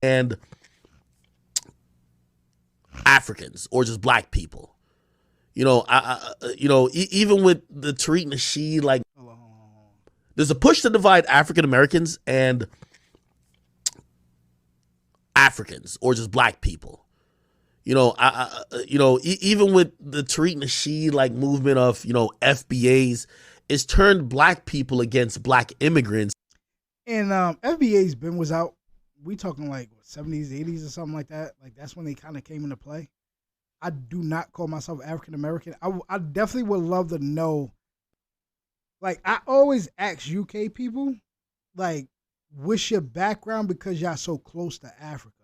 and Africans or just black people. Even with the Tariq Nasheed, like, there's a push to divide African Americans and Africans or just black people. Even with the Tariq Nasheed like movement of FBAs, it's turned black people against black immigrants. And FBA's been was out. We talking like what, 70s, 80s or something like that. Like that's when they kind of came into play. I do not call myself African American. I definitely would love to know. Like I always ask UK people, like, what's your background because y'all so close to Africa.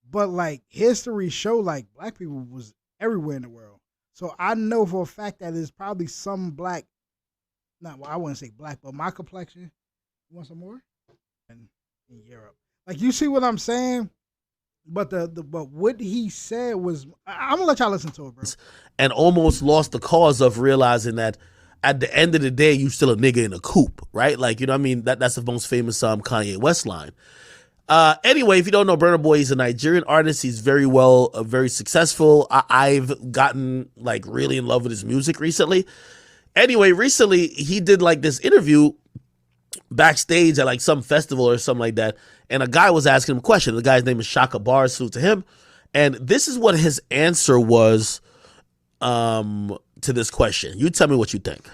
But like history show, like black people was everywhere in the world. So I know for a fact that there's probably some black, not well, I wouldn't say black, but my complexion. You want some more? In Europe, like you see what I'm saying. But but what he said was, I'm gonna let y'all listen to it, bro. And almost lost the cause of realizing that at the end of the day, you still a nigga in a coupe, right? Like, you know what I mean? That's the most famous Kanye West line. Anyway, if you don't know Burna Boy, he's a Nigerian artist. He's very very successful. I've gotten like really in love with his music recently. Anyway, recently he did like this interview backstage at like some festival or something like that. And a guy was asking him a question. The guy's name is Shaka Bar, salute to him. And this is what his answer was to this question. You tell me what you think.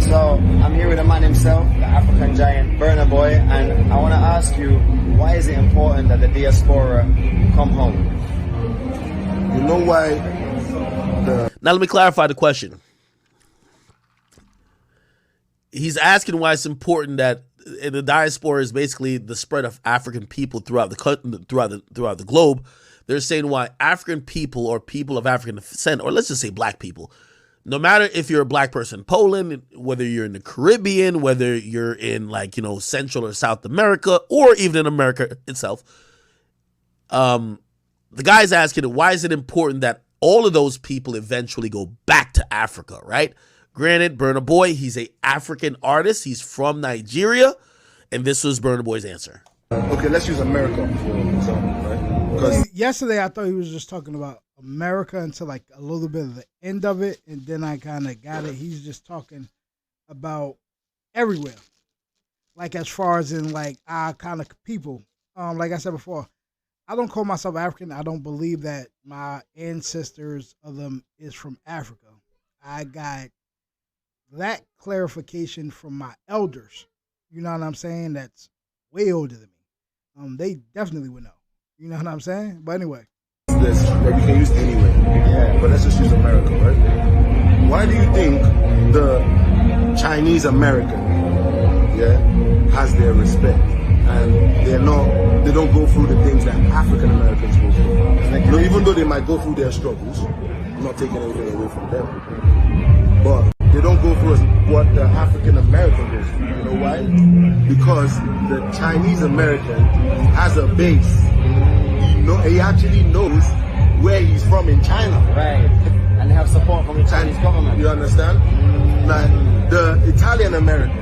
So I'm here with a man himself, the African giant Burna Boy, and I want to ask you, why is it important that the diaspora come home? You know why? Now let me clarify the question. He's asking why it's important that the diaspora is basically the spread of African people throughout the globe. They're saying why African people or people of African descent, or let's just say black people, no matter if you're a black person in Poland, whether you're in the Caribbean, whether you're in like, Central or South America, or even in America itself, the guy's asking why is it important that all of those people eventually go back to Africa, right? Granted, Burna Boy, he's a African artist. He's from Nigeria. And this was Burna Boy's answer. Okay, let's use America for example, right? Because yesterday I thought he was just talking about America until like a little bit of the end of it. And then I kind of got it. He's just talking about everywhere. Like as far as in like our kind of people. Like I said before, I don't call myself African. I don't believe that my ancestors of them is from Africa. I got that clarification from my elders, you know what I'm saying? That's way older than me. They definitely would know. You know what I'm saying? But anyway. This that you can use anywhere. Yeah. But let's just use America, right? Why do you think the Chinese American, has their respect? And they don't go through the things that African Americans go through. Even though they might go through their struggles, I'm not taking anything away from them. But they don't go through what the African American goes through. You know why? Because the Chinese American has a base. He actually knows where he's from in China. Right. And they have support from the Chinese government. You understand? Like the Italian American.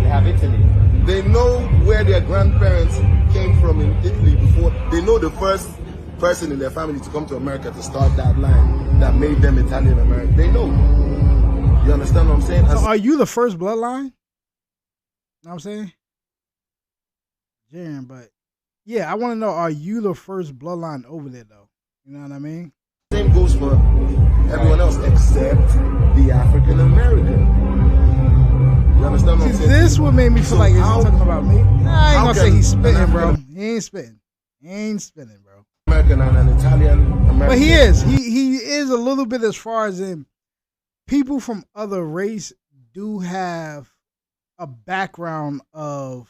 They have Italy. They know where their grandparents came from in Italy before. They know the first person in their family to come to America to start that line that made them Italian American. They know. You understand what I'm saying? So are you the first bloodline? You know what I'm saying? Yeah, but yeah, I want to know, are you the first bloodline over there though? You know what I mean? Same goes for everyone else except the African American. You understand what I'm saying? This would make me feel like he's talking about me. Nah, I ain't gonna say he's spitting, bro. He ain't spitting. He ain't spitting, bro. American and an Italian American. But he is. He is a little bit as far as in people from other race do have a background of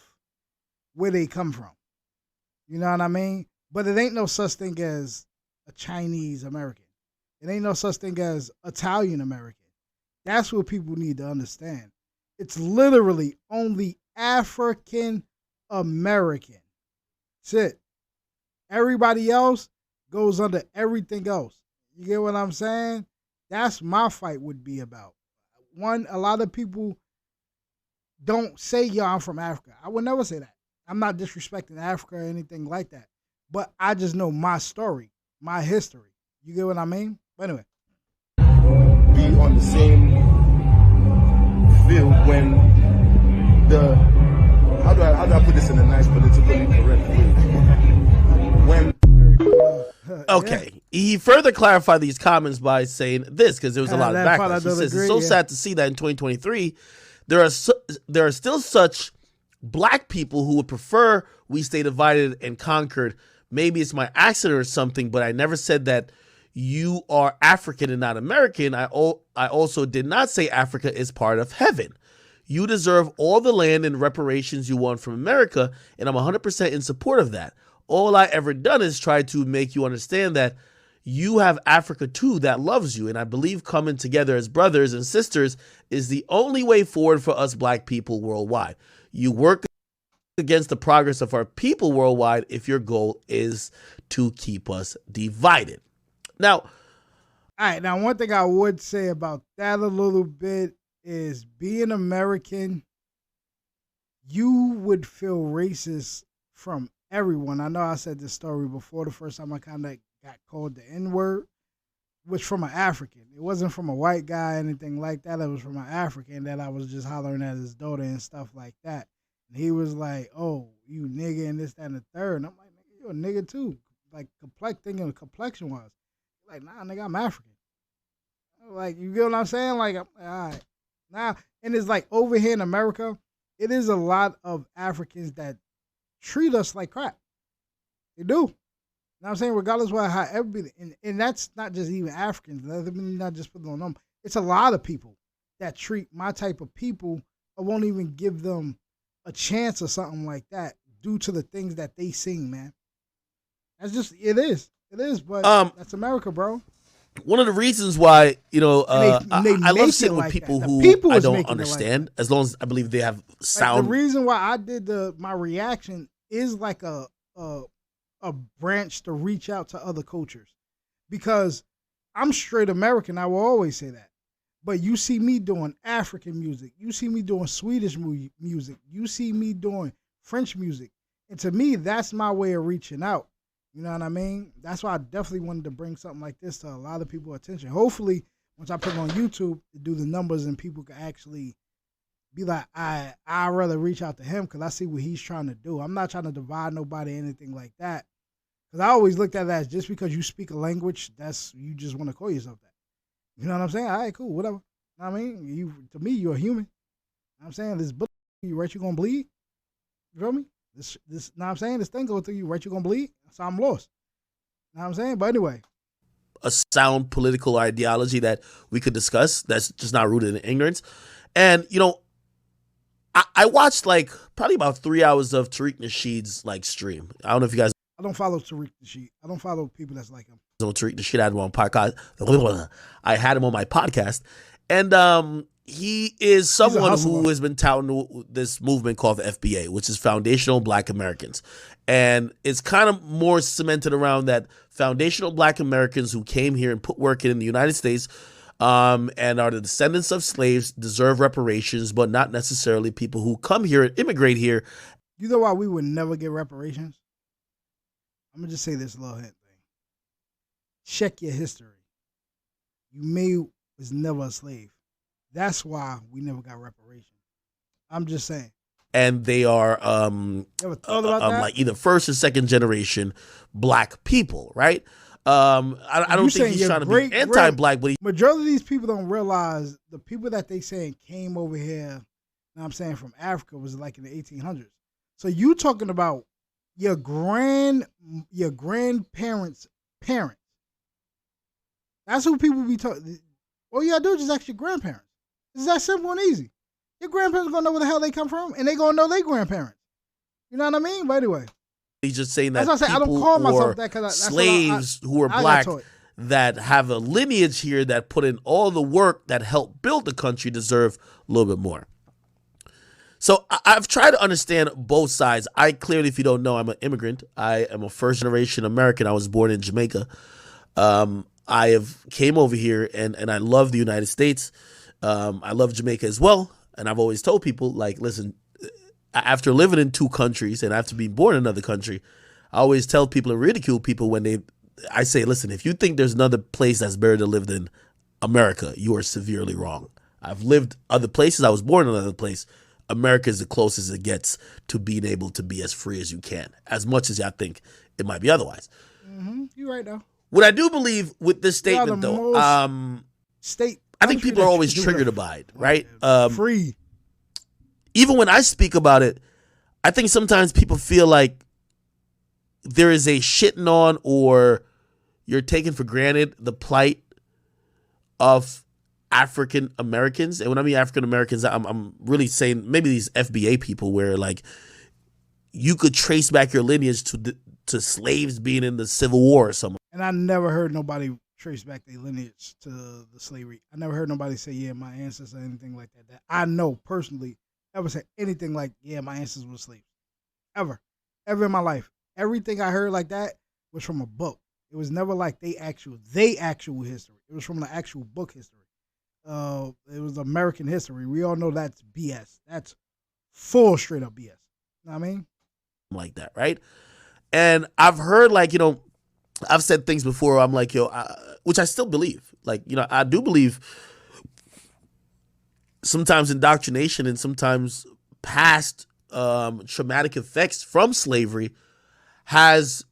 where they come from. You know what I mean? But it ain't no such thing as a Chinese American. It ain't no such thing as Italian American. That's what people need to understand. It's literally only African American. That's it. Everybody else goes under everything else. You get what I'm saying? That's my fight would be about. One, a lot of people don't say, yo, I'm from Africa. I would never say that. I'm not disrespecting Africa or anything like that. But I just know my story, my history. You get what I mean? But anyway. Be on the same field when the how do I put this in a nice politically correct way? When Okay. Yeah. He further clarified these comments by saying this, because there was a lot of backlash. He says, it's so sad to see that in 2023, there are still such black people who would prefer we stay divided and conquered. Maybe it's my accent or something, but I never said that you are African and not American. I also did not say Africa is part of heaven. You deserve all the land and reparations you want from America, and I'm 100% in support of that. All I ever done is try to make you understand that you have Africa too that loves you, and I believe coming together as brothers and sisters is the only way forward for us black people worldwide. You work against the progress of our people worldwide if your goal is to keep us divided. Now, all right. Now, one thing I would say about that a little bit is being American, you would feel racist from everyone. I know I said this story before. The first time I kind of got called the N-word was from an African. It wasn't from a white guy, anything like that. It was from an African that I was just hollering at his daughter and stuff like that. And he was like, oh, you nigga and this, that, and the third. And I'm like, nigga, you a nigga too. Like, thinking complexion-wise. Like, nah, nigga, I'm African. Like, you get what I'm saying? Like, all right. Now, and it's like over here in America, it is a lot of Africans that treat us like crap. They do. You know what I'm saying? Regardless of how everybody, and that's not just even Africans. That's not just putting on them. It's a lot of people that treat my type of people. I won't even give them a chance or something like that due to the things that they sing, man. That's just, it is. It is, but that's America, bro. One of the reasons why, you know, I love sitting with people who I don't understand, as long as I believe they have sound. Like the reason why I did my reaction is like a branch to reach out to other cultures, because I'm straight American. I will always say that. But you see me doing African music. You see me doing Swedish music. You see me doing French music. And to me, that's my way of reaching out. You know what I mean? That's why I definitely wanted to bring something like this to a lot of people's attention. Hopefully, once I put it on YouTube, to do the numbers and people can actually be like, I'd rather reach out to him because I see what he's trying to do. I'm not trying to divide nobody or anything like that. Because I always looked at that as just because you speak a language, you just want to call yourself that. You know what I'm saying? All right, cool, whatever. You know what I mean? To me, you're a human. You know what I'm saying? This bullet, you right, you're going to bleed. You feel me? This, you know what I'm saying? This thing go through you, right, you're going to bleed. So I'm lost. You know what I'm saying? But anyway. A sound political ideology that we could discuss that's just not rooted in ignorance. And, you know, I watched like probably about 3 hours of Tariq Nasheed's like stream. I don't know if you guys. I don't follow Tariq Nasheed. I don't follow people that's like him. Tariq Nasheed, I had him on podcast. I had him on my podcast. And he is someone who has been touting this movement called the FBA, which is Foundational Black Americans. And it's kind of more cemented around that foundational Black Americans who came here and put work in the United States and are the descendants of slaves deserve reparations, but not necessarily people who come here and immigrate here. You know why we would never get reparations? I'm going to just say this little hint thing. Check your history. You was never a slave. That's why we never got reparations. I'm just saying. And they are like either first or second generation Black people, right? I don't think he's trying to be anti-Black, but majority of these people don't realize the people that they saying came over here, you know what I'm saying, from Africa was like in the 1800s. So you talking about your grandparents' parents. That's who people be talking. All you gotta do is just ask your grandparents. It's that simple and easy. Your grandparents gonna know where the hell they come from, and they gonna know their grandparents. You know what I mean? But anyway, he's just saying that people I don't call myself that because slaves who are Black that have a lineage here that put in all the work that helped build the country deserve a little bit more. So I've tried to understand both sides. I clearly, if you don't know, I'm an immigrant. I am a first generation American. I was born in Jamaica. I have came over here and I love the United States. I love Jamaica as well. And I've always told people, like, listen, after living in 2 countries and after being born in another country, I always tell people and ridicule people when I say, listen, if you think there's another place that's better to live than America, you are severely wrong. I've lived other places. I was born in another place. America is the closest it gets to being able to be as free as you can, as much as y'all think it might be otherwise. You're right, though. What I do believe with this statement, though, I think people are always triggered by it, right? Free. Even when I speak about it, I think sometimes people feel like there is a shitting on or you're taking for granted the plight of African Americans. And when I mean African Americans, I'm really saying maybe these FBA people where like you could trace back your lineage to slaves being in the Civil War or something. And I never heard nobody trace back their lineage to the slavery. I never heard nobody say, yeah, my ancestors or anything like that. That I know personally ever said anything like, yeah, my ancestors were slaves. Ever in my life. Everything I heard like that was from a book. It was never like they actual history. It was from the actual book history. It was American history. We all know that's BS. That's full straight up BS. You know what I mean? Like that, right? And I've heard like, I've said things before. I'm like, which I still believe. Like, I do believe sometimes indoctrination and sometimes past traumatic effects from slavery has,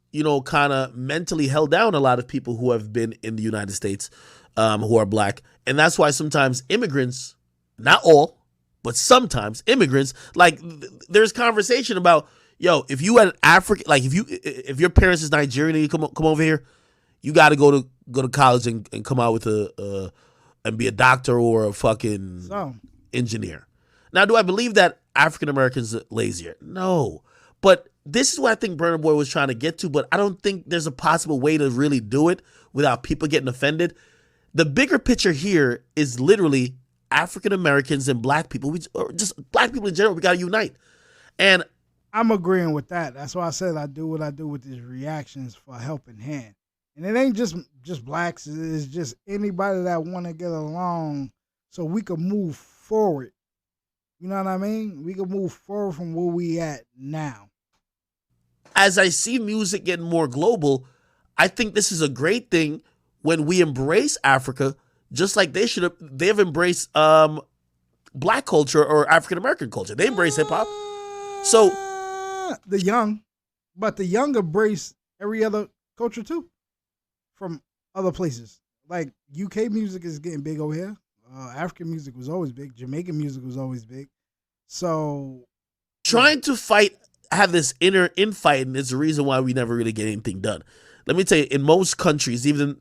kind of mentally held down a lot of people who have been in the United States who are black. And that's why sometimes immigrants, not all, but sometimes immigrants, like there's conversation about, if you had African, like if your parents is Nigerian and you come over here, you got to go to college and come out with and be a doctor or a fucking engineer. Now, do I believe that African Americans are lazier? No, but this is what I think Burna Boy was trying to get to. But I don't think there's a possible way to really do it without people getting offended. The bigger picture here is literally African Americans and black people, or just black people in general. We got to unite, and I'm agreeing with that. That's why I said I do what I do with these reactions for a helping hand. And it ain't just blacks. It's just anybody that want to get along so we can move forward. You know what I mean? We can move forward from where we at now. As I see music getting more global, I think this is a great thing when we embrace Africa, just like they've embraced black culture or African American culture. They embrace hip hop. So the young embrace every other culture too, from other places. Like UK music is getting big over here. African music was always big. Jamaican music was always big. So trying to have this inner infighting is the reason why we never really get anything done. Let me tell you, in most countries, even,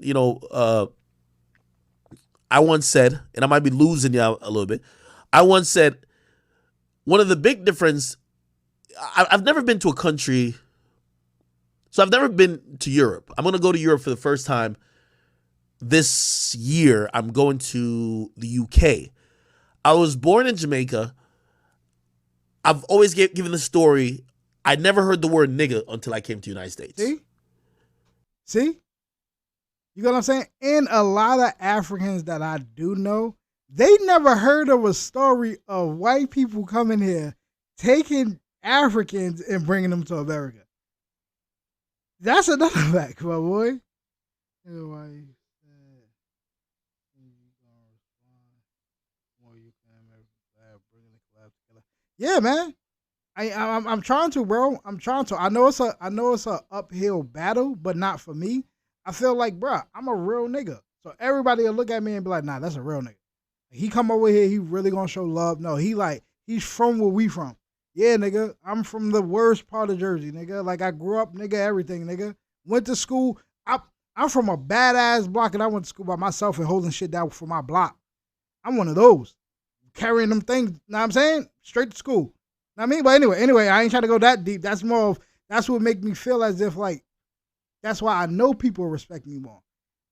I once said, and I might be losing y'all a little bit, I once said one of the big difference, I've never been to a country, so I've never been to Europe. I'm going to go to Europe for the first time this year. I'm going to the UK. I was born in Jamaica. I've always given the story. I never heard the word nigga until I came to the United States. See? You know what I'm saying? And a lot of Africans that I do know, they never heard of a story of white people coming here, taking Africans and bringing them to America. That's another fact, my boy. Yeah, man. I'm trying to, bro. I'm trying to. I know it's a uphill battle, but not for me. I feel like, bro, I'm a real nigga. So everybody will look at me and be like, nah, that's a real nigga. He come over here, he really gonna show love. No, he's from where we from. Yeah, nigga, I'm from the worst part of Jersey, nigga. Like, I grew up, nigga, everything, nigga. Went to school. I'm from a badass block, and I went to school by myself and holding shit down for my block. I'm one of those. Carrying them things, know what I'm saying? Straight to school. Know what I mean? But anyway, I ain't trying to go that deep. That's what make me feel as if, like, that's why I know people respect me more.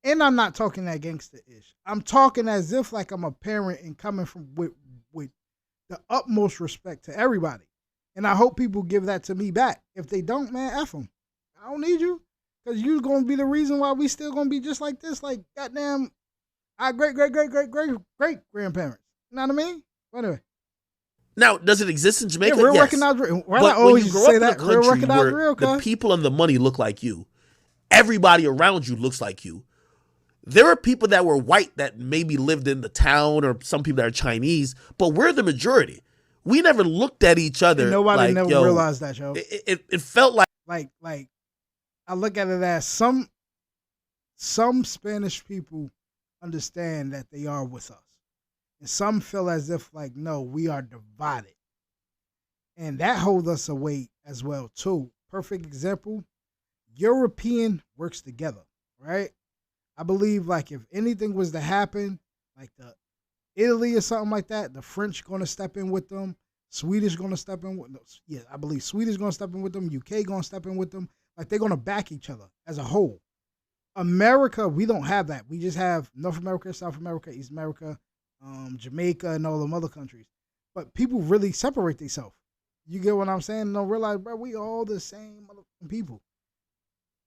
And I'm not talking that gangster-ish. I'm talking as if, like, I'm a parent and coming from with the utmost respect to everybody. And I hope people give that to me back. If they don't, man, F them. I don't need you. Because you're going to be the reason why we still going to be just like this. Like, goddamn, our great-great-great-great-great-great grandparents. You know what I mean? But anyway. Now, does it exist in Jamaica? Yeah, real Yes. recognized real. Why But not when always you grow say up in a that? Real country recognized where real, the cuz. people and the money look like you, everybody around you looks like you. There are people that were white that maybe lived in the town, or some people that are Chinese, but we're the majority. We never looked at each other. And nobody like, never yo, realized that, yo. It felt like Like I look at it as some Spanish people understand that they are with us, and some feel as if like, no, we are divided, and that holds us away as well too. Perfect example: European works together, right? I believe like if anything was to happen, like the Italy or something like that, the French going to step in with them. Swedish going to step in with them. Yeah, I believe Swedish going to step in with them. UK going to step in with them. Like they're going to back each other as a whole. America, we don't have that. We just have North America, South America, East America, Jamaica, and all them other countries. But people really separate themselves. You get what I'm saying? Don't realize, bro, we all the same people.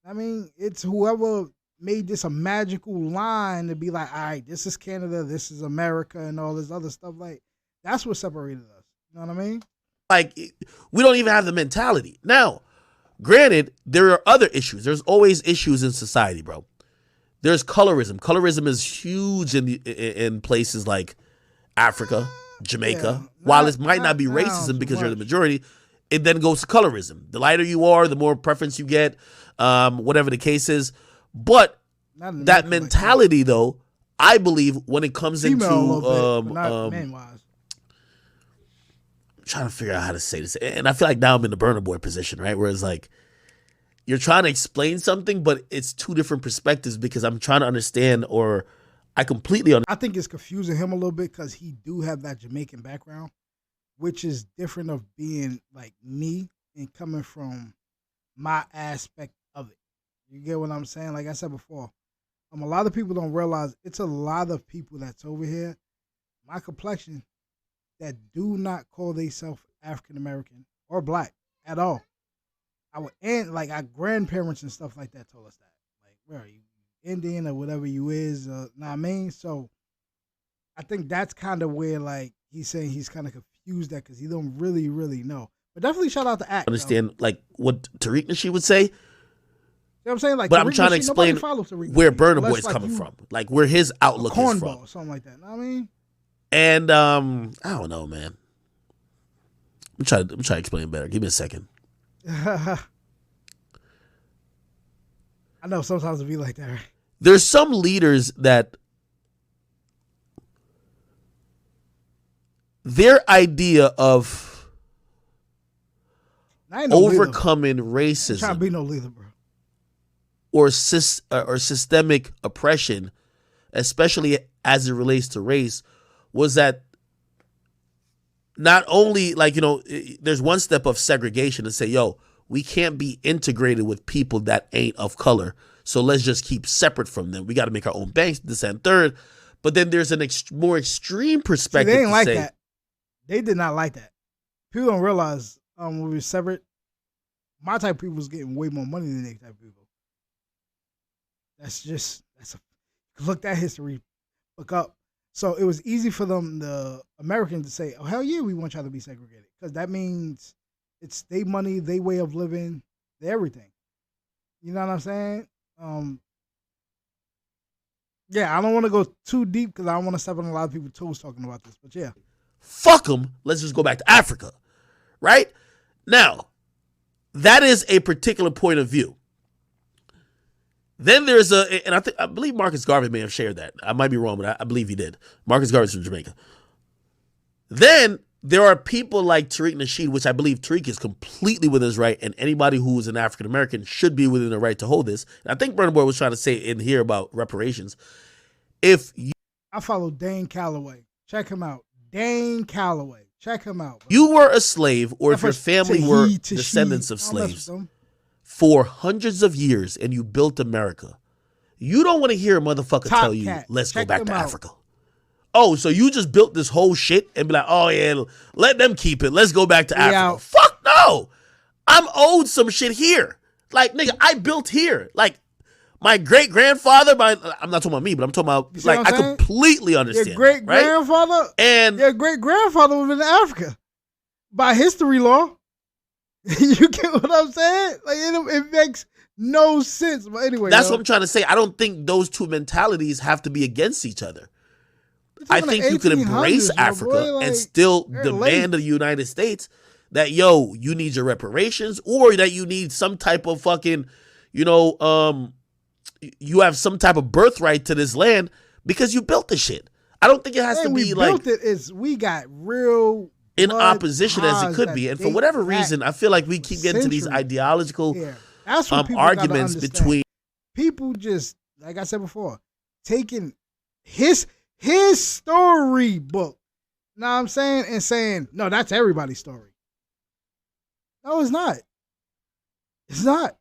I mean, it's whoever made this a magical line to be like, all right, this is Canada, this is America, and all this other stuff. Like, that's what separated us. You know what I mean? like we don't even have the mentality. Now, granted, there are other issues. There's always issues in society, bro. There's colorism. Colorism is huge in places like Africa, Jamaica. Yeah, While it might not be racism because you're the majority, it then goes to colorism. The lighter you are, the more preference you get, whatever the case is. But that mentality, though, I believe when it comes Female into man-wise. trying to figure out how to say this, and I feel like now I'm in the Burna Boy position, right? Where it's like you're trying to explain something, but it's two different perspectives because I'm trying to understand, or I completely understand. I think it's confusing him a little bit because he do have that Jamaican background, which is different of being like me and coming from my aspect of it. You get what I'm saying? Like I said before, a lot of people don't realize it's a lot of people that's over here, my complexion, that do not call themselves African American or black at all. Our our grandparents and stuff like that told us that. Like, where are you, Indian or whatever you is? Know what I mean? So I think that's kind of where like he's saying he's kind of confused that because he don't really know. But definitely shout out to Act. Understand like what Tariq Nasheed would say. You know what I'm saying? Like, but I'm trying to explain where Burna Boy is coming from, like where his outlook is from, or something like that. Know what I mean? And I don't know, man. I'm trying to explain it better. Give me a second. I know sometimes it be like that. Right? There's some leaders that their idea of overcoming racism, I'm trying to be no leader, bro, or systemic oppression, especially as it relates to race, was that not only like, there's one step of segregation to say, yo, we can't be integrated with people that ain't of color. So let's just keep separate from them. We got to make our own banks, this and third. But then there's an more extreme perspective. See, they didn't like that. They did not like that. People don't realize when we were separate, my type of people was getting way more money than their type of people. Look that history, look up. So it was easy for them, the Americans, to say, oh, hell yeah, we want y'all to be segregated. Because that means it's their money, their way of living, their everything. You know what I'm saying? Yeah, I don't want to go too deep because I don't want to step on a lot of people's toes talking about this. But yeah. Fuck them. Let's just go back to Africa. Right? Now, that is a particular point of view. Then there's and I believe Marcus Garvey may have shared that. I might be wrong, but I believe he did. Marcus Garvey's from Jamaica. Then there are people like Tariq Nasheed, which I believe Tariq is completely within his right, and anybody who is an African American should be within the right to hold this. And I think Burna Boy was trying to say in here about reparations. I follow Dane Calloway. Check him out. Dane Calloway. Check him out. Bro. You were a slave, or if your family were descendants of slaves for hundreds of years and you built America, you don't want to hear a motherfucker tell you, let's go back to Africa. Oh, so you just built this whole shit and be like, oh yeah, let them keep it. Let's go back to Africa. Fuck no. I'm owed some shit here. Like, nigga, I built here. Like, my great-grandfather, I'm not talking about me, but I'm talking about, like, I completely understand. Your great-grandfather? Right? And your great-grandfather was in Africa. by history law. You get what I'm saying? Like it makes no sense. But anyway, that's what I'm trying to say. I don't think those two mentalities have to be against each other. I think you could embrace Africa and still demand of the United States that, yo, you need your reparations, or that you need some type of fucking, you have some type of birthright to this land because you built the shit. I don't think it has to be like we got real in opposition as it could be. And for whatever reason, I feel like we keep getting to these ideological arguments between people, just like I said before, taking his storybook, know what I'm saying, and saying, no, that's everybody's story. No, it's not. It's not.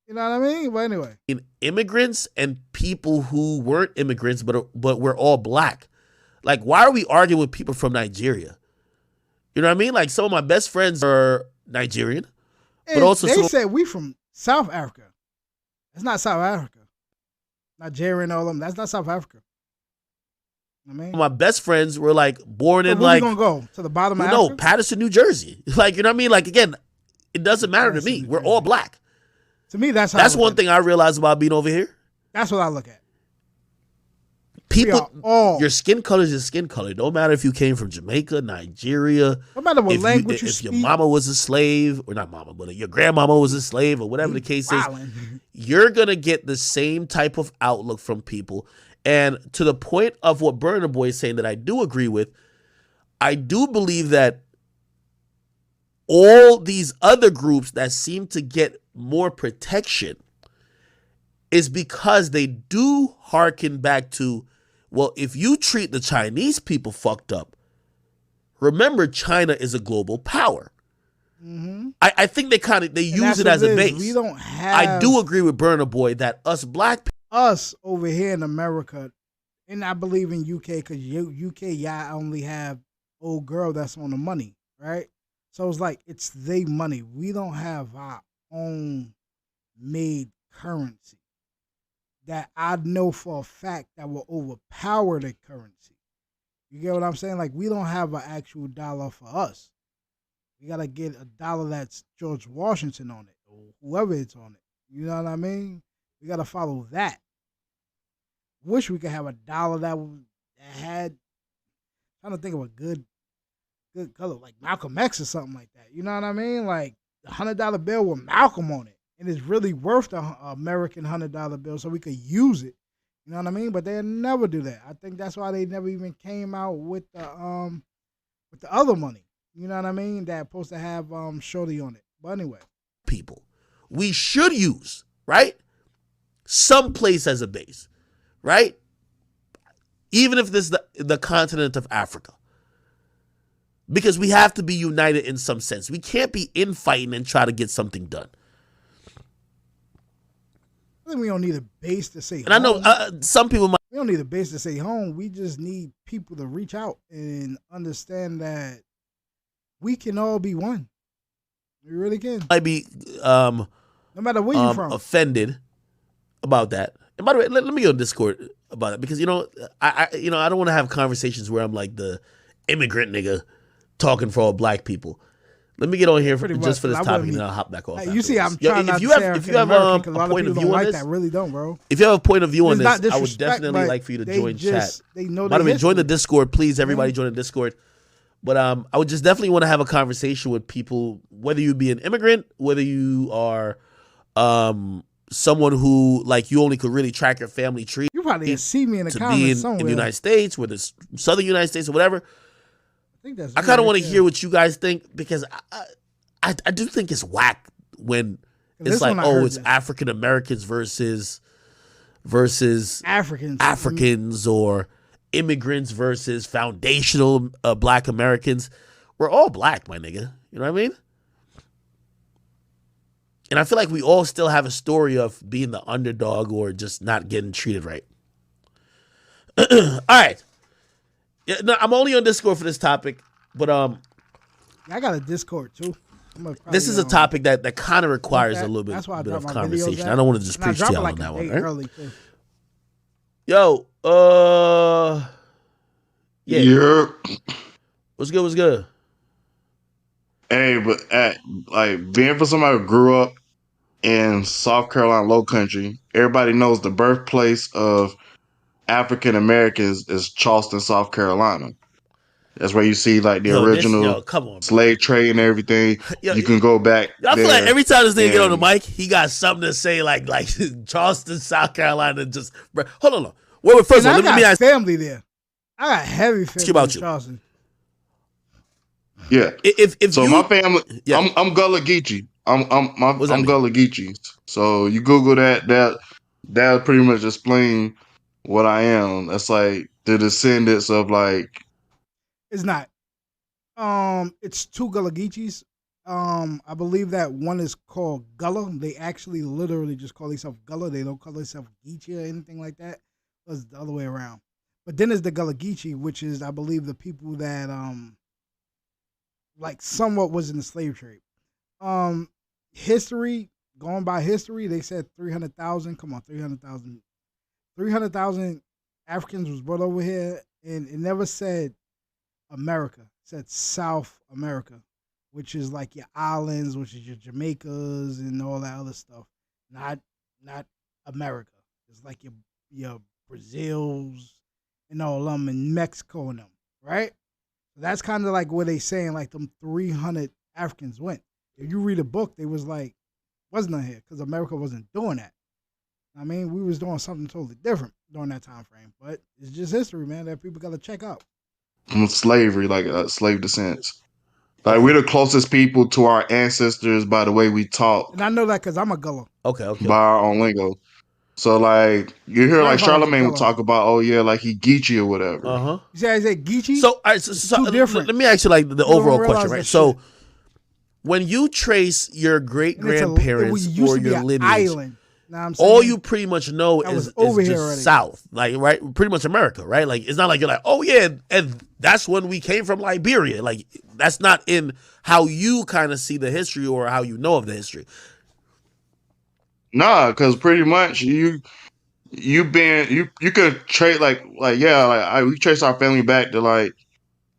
You know what I mean? But anyway, immigrants and people who weren't immigrants, but we're all black. Like, why are we arguing with people from Nigeria? You know what I mean? Like, some of my best friends are Nigerian, but also they said we from South Africa. That's not South Africa. Nigerian, all of them. That's not South Africa. I mean, my best friends were like born in where like, we gonna go to the bottom of no, Africa? Patterson, New Jersey. Like, you know what I mean? Like, again, it doesn't matter to me. We're all black. To me, that's one thing I realized about being over here. That's what I look at. People, your skin color is your skin color. No matter if you came from Jamaica, Nigeria, no matter what language you if speak. your mama was a slave, or not mama, but your grandmama was a slave, or whatever the case is, you're gonna get the same type of outlook from people. And to the point of what Burna Boy is saying, that I do agree with, I do believe that all these other groups that seem to get more protection is because they do hearken back to, well, if you treat the Chinese people fucked up, remember China is a global power. Mm-hmm. I think they use it as a base. We don't have. I do agree with Burna Boy that us black people, us over here in America, and I believe in UK, because UK, y'all only have old girl that's on the money, right? So it's like, it's their money. We don't have our own made currency that I know for a fact that will overpower the currency. You get what I'm saying? Like, we don't have an actual dollar for us. We got to get a dollar that's George Washington on it, or whoever it's on it. You know what I mean? We got to follow that. Wish we could have a dollar that had, I'm trying to think of a good color, like Malcolm X or something like that. You know what I mean? Like the $100 bill with Malcolm on it. And it's really worth the American $100 bill, so we could use it. You know what I mean? But they'll never do that. I think that's why they never even came out with the other money. You know what I mean? That's supposed to have Shorty on it. But anyway, people, we should use, right, some place as a base, right? Even if this is the continent of Africa. Because we have to be united in some sense. We can't be infighting and try to get something done. I think we don't need a base to say home. And I know some people might. We don't need a base to say home. We just need people to reach out and understand that we can all be one. We really can. Might be no matter where you're from, offended about that. And by the way, let me go on Discord about it, because I don't want to have conversations where I'm like the immigrant nigga talking for all black people. Let me get on here for this topic, and then I'll hop back off. You see, I'm trying not to say if you have a point of view on this, I really don't, bro. If you have a point of view on this, I would definitely like for you to join chat. They know. By the way, join the Discord, please. Everybody join the Discord. But I would just definitely want to have a conversation with people, whether you be an immigrant, whether you are someone who, like, you only could really track your family tree. You probably see me in the to comments be somewhere in the United States, whether it's Southern United States or whatever. I kind of want to hear what you guys think, because I do think it's whack when it's like, oh, it's African Americans versus Africans or immigrants versus foundational black Americans. We're all black, my nigga. You know what I mean? And I feel like we all still have a story of being the underdog or just not getting treated right. All right. Yeah, no, I'm only on Discord for this topic, but I got a Discord too. This is a topic that kind of requires a little bit of conversation. I don't want to just preach to y'all on that one, right? Yo, yeah. Yeah. What's good? Hey, but like being for somebody who grew up in South Carolina Low Country, everybody knows the birthplace of African Americans is Charleston, South Carolina. That's where you see like the Yo, original come on, bro. slave trade and everything. Yo, You can go back I feel like there every time this nigga get on the and mic, he got something to say, like Charleston, South Carolina. Just hold on. Wait, first of all, let me ask family there. I got heavy family about in you. Charleston. yeah. If So you, my family, yeah. I'm Gullah Geechee. What's that I'm mean? Gullah Geechee. So you Google that pretty much explain what I am. That's like the descendants of like It's not. It's two Gullah Geechees. I believe that one is called Gullah. They actually literally just call themselves Gullah. They don't call themselves Geechee or anything like that. It's the other way around. But then there's the Gullah Geechee, which is, I believe, the people that like somewhat was in the slave trade. History, going by history, they said 300,000. Come on, 300,000. 300,000 Africans was brought over here, and it never said America. It said South America, which is like your islands, which is your Jamaicas and all that other stuff. Not America. It's like your Brazils and all of them, and Mexico and them, right? That's kind of like what they saying, like them 300 Africans went. If you read a book, they was like, wasn't on here because America wasn't doing that. I mean, we was doing something totally different during that time frame. But it's just history, man, that people got to check out. slavery, like slave descents. Like we're the closest people to our ancestors by the way we talk. And I know that because I'm a Gullah. Okay. By our own lingo. So like you hear like Charlamagne will talk about, oh yeah, like he Geechee or whatever. Uh-huh. You say I said Geechee? So, all right, so Too different. Let me ask you like the overall question, right? So shit. when you trace your great grandparents or your lineage, island. Now I'm saying, all you pretty much know is over here just already. South, like right, pretty much America, right? Like it's not like you're like, oh yeah, and that's when we came from Liberia. Like that's not in how you kind of see the history or how you know of the history. Nah, because pretty much you could trace like we trace our family back to like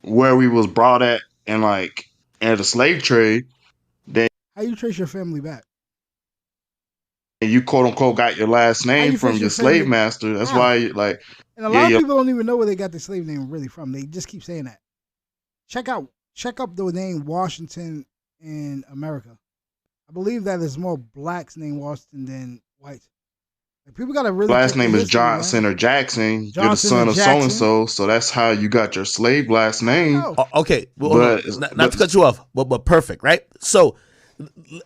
where we was brought at and like at the slave trade. Then how you trace your family back? You quote unquote got your last name from your slave master. That's why like. And a lot of people don't even know where they got their slave name really from. They just keep saying that. Check up the name Washington in America. I believe that there's more blacks named Washington than whites. Like, people gotta really. Last name is Johnson or Jackson. You're the son of so and so that's how you got your slave last name. Okay, well, not to cut you off, but perfect, right? So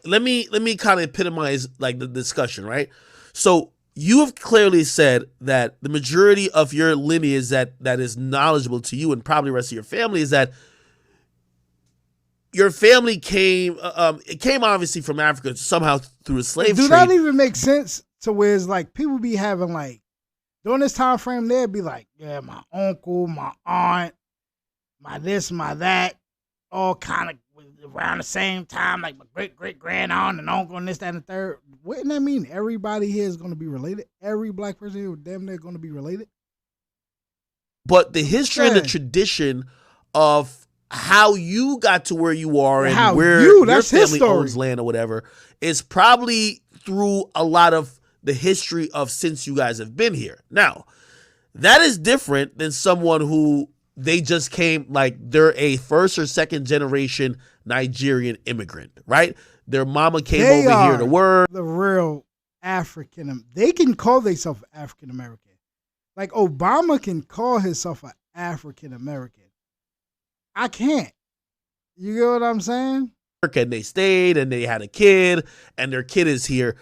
let me kind of epitomize like the discussion, right? So you have clearly said that the majority of your lineage that is knowledgeable to you and probably the rest of your family is that your family came obviously from Africa somehow through a slave trade. Do that even make sense to where it's like people be having like during this time frame they'd be like, yeah, my uncle, my aunt, my this, my that, all kind of around the same time, like my great grand aunt and uncle and this, that, and the third. Wouldn't that mean everybody here is going to be related? Every black person here, damn near going to be related. But the history and the tradition of how you got to where you are and how where your family owns land or whatever is probably through a lot of the history of since you guys have been here. Now, that is different than someone who they just came, like they're a first or second generation Nigerian immigrant, right? Their mama came over here to work. The real African, they can call themselves African American. Like Obama can call himself an African American. I can't. You get what I'm saying? And they stayed and they had a kid and their kid is here.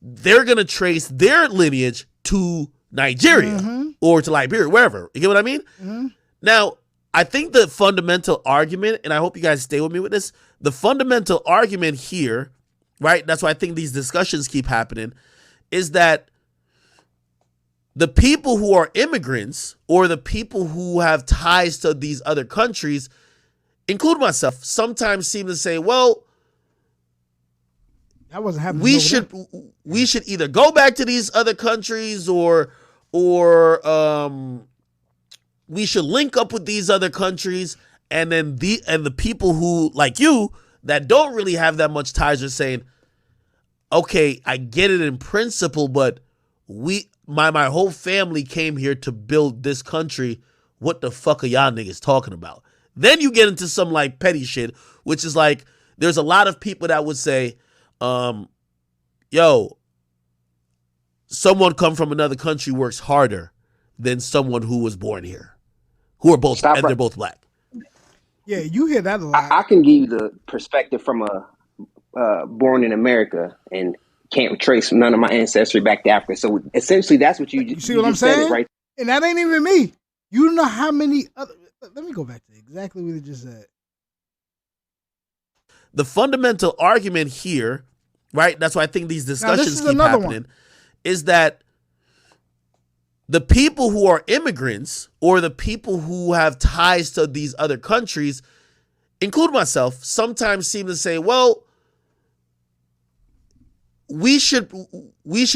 They're going to trace their lineage to Nigeria or to Liberia, wherever. You get what I mean? Mm-hmm. Now, I think the fundamental argument, and I hope you guys stay with me with this, the fundamental argument here, right? That's why I think these discussions keep happening, is that the people who are immigrants or the people who have ties to these other countries, including myself, sometimes seem to say, well, that wasn't happening. We should either go back to these other countries or we should link up with these other countries, and then the people who like you that don't really have that much ties are saying, okay, I get it in principle, but my whole family came here to build this country. What the fuck are y'all niggas talking about? Then you get into some like petty shit, which is like, there's a lot of people that would say, yo, someone come from another country works harder than someone who was born here, who are both, and they're both black. Yeah, you hear that a lot. I can give you the perspective from a born in America and can't trace none of my ancestry back to Africa. So essentially, that's what you see what I'm saying, right? And that ain't even me. You know how many other. Let me go back to exactly what you just said. The fundamental argument here, right? That's why I think these discussions keep happening, is that the people who are immigrants or the people who have ties to these other countries, include myself, sometimes seem to say, well, we should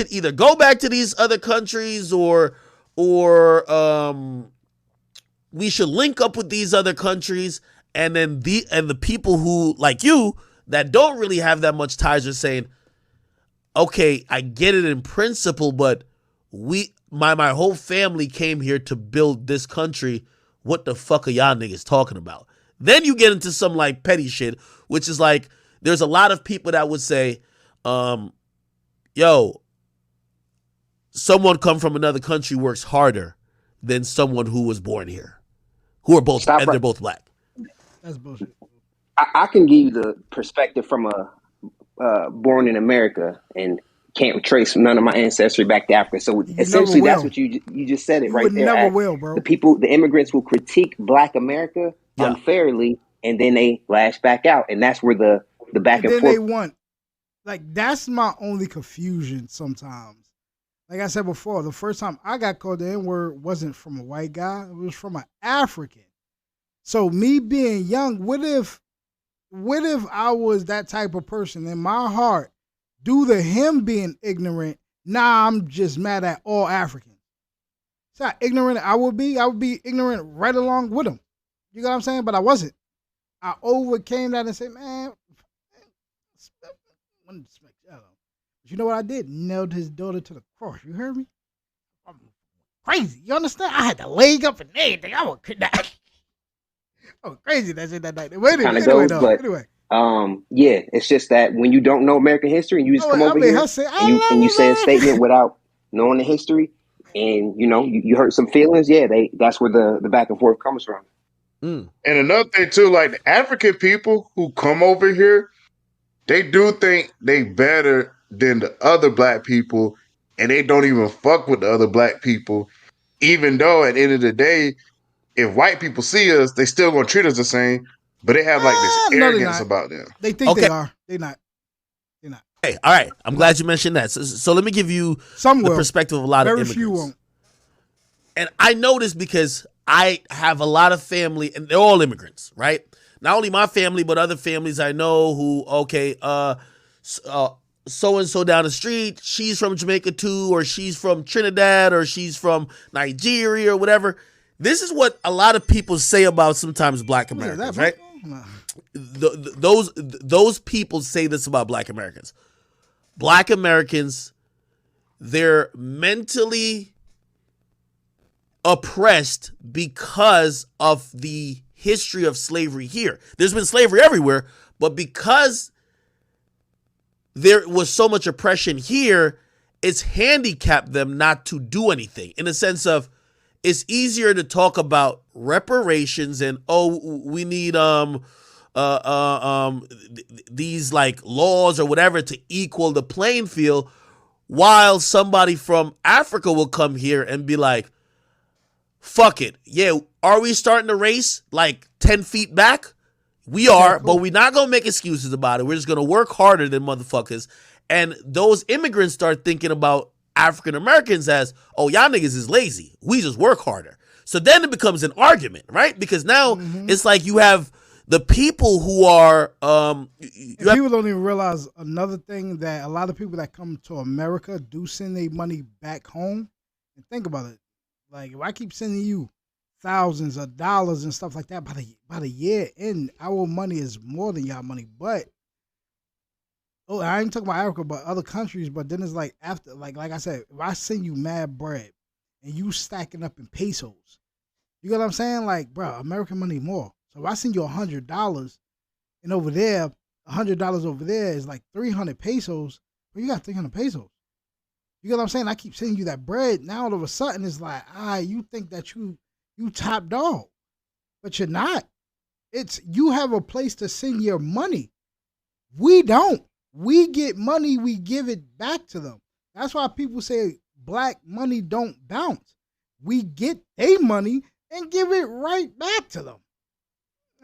either go back to these other countries or we should link up with these other countries, and then the people who, like you, that don't really have that much ties are saying, okay, I get it in principle, but my whole family came here to build this country. What the fuck are y'all niggas talking about? Then you get into some like petty shit, which is like, there's a lot of people that would say, yo, someone come from another country works harder than someone who was born here, who are both, and they're both black. That's bullshit. I can give you the perspective from a born in America and can't trace none of my ancestry back to Africa. So essentially, that's what you just said it right there. Never will, bro. The immigrants will critique Black America unfairly, and then they lash back out, and that's where the back and forth. They want, like, that's my only confusion sometimes. Like I said before, the first time I got called the N-word wasn't from a white guy; it was from an African. So me being young, what if I was that type of person in my heart, due to him being ignorant, now I'm just mad at all Africans. So how ignorant I would be ignorant right along with him. You know what I'm saying? But I wasn't. I overcame that and said, man, but you know what I did? Nailed his daughter to the cross. You heard me? I'm crazy. You understand? I had the leg up and everything. I was crazy that shit that night. Anyway. Yeah, it's just that when you don't know American history and you just come over here and you say a statement without knowing the history, and you hurt some feelings. Yeah, that's where the back and forth comes from. And another thing too, like the African people who come over here, they do think they better than the other black people, and they don't even fuck with the other black people, even though at the end of the day, if white people see us, they still gonna treat us the same, but they have like this arrogance about them. They think they are. They're not. Hey, all right. I'm glad you mentioned that. So let me give you the perspective of a lot of immigrants. Very few won't. And I know this because I have a lot of family, and they're all immigrants, right? Not only my family, but other families I know who, so-and-so down the street, she's from Jamaica too, or she's from Trinidad, or she's from Nigeria, or whatever. This is what a lot of people say about sometimes Black Americans, right? Those people say this about Black Americans. Black Americans, they're mentally oppressed because of the history of slavery here. There's been slavery everywhere, but because there was so much oppression here, it's handicapped them not to do anything, in the sense of it's easier to talk about reparations and we need these like laws or whatever to equal the playing field, while somebody from Africa will come here and be like, fuck it. Yeah, are we starting to race like 10 feet back? We are, but we're not going to make excuses about it. We're just going to work harder than motherfuckers. And those immigrants start thinking about African Americans as, oh, y'all niggas is lazy. We just work harder. So then it becomes an argument, right? Because now it's like you have the people who are... people don't even realize another thing, that a lot of people that come to America do send their money back home. And think about it. Like, if I keep sending you thousands of dollars and stuff like that by the year end. Our money is more than y'all money, but I ain't talking about Africa, but other countries. But then it's like after, like I said, if I send you mad bread and you stacking up in pesos, you get what I'm saying? Like, bro, American money more. So if I send you $100 and over there, $100 over there is like 300 pesos, well, you got 300 pesos. You get what I'm saying? I keep sending you that bread. Now all of a sudden it's like, you think that you top dog, but you're not. It's you have a place to send your money. We don't. We get money, we give it back to them. That's why people say black money don't bounce. We get their money and give it right back to them.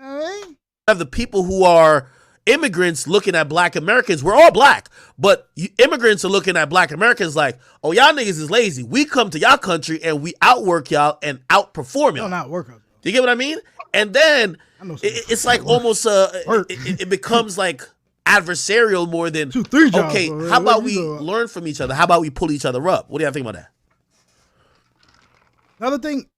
All right? Have the people who are immigrants looking at black Americans. We're all black, but immigrants are looking at black Americans like, oh, y'all niggas is lazy. We come to y'all country and we outwork y'all and outperform y'all. No, not work us. Do you get what I mean? And then it's like almost it becomes like adversarial more than 2-3 jobs. Okay, how about we learn from each other? How about we pull each other up? What do you think about that? Another thing,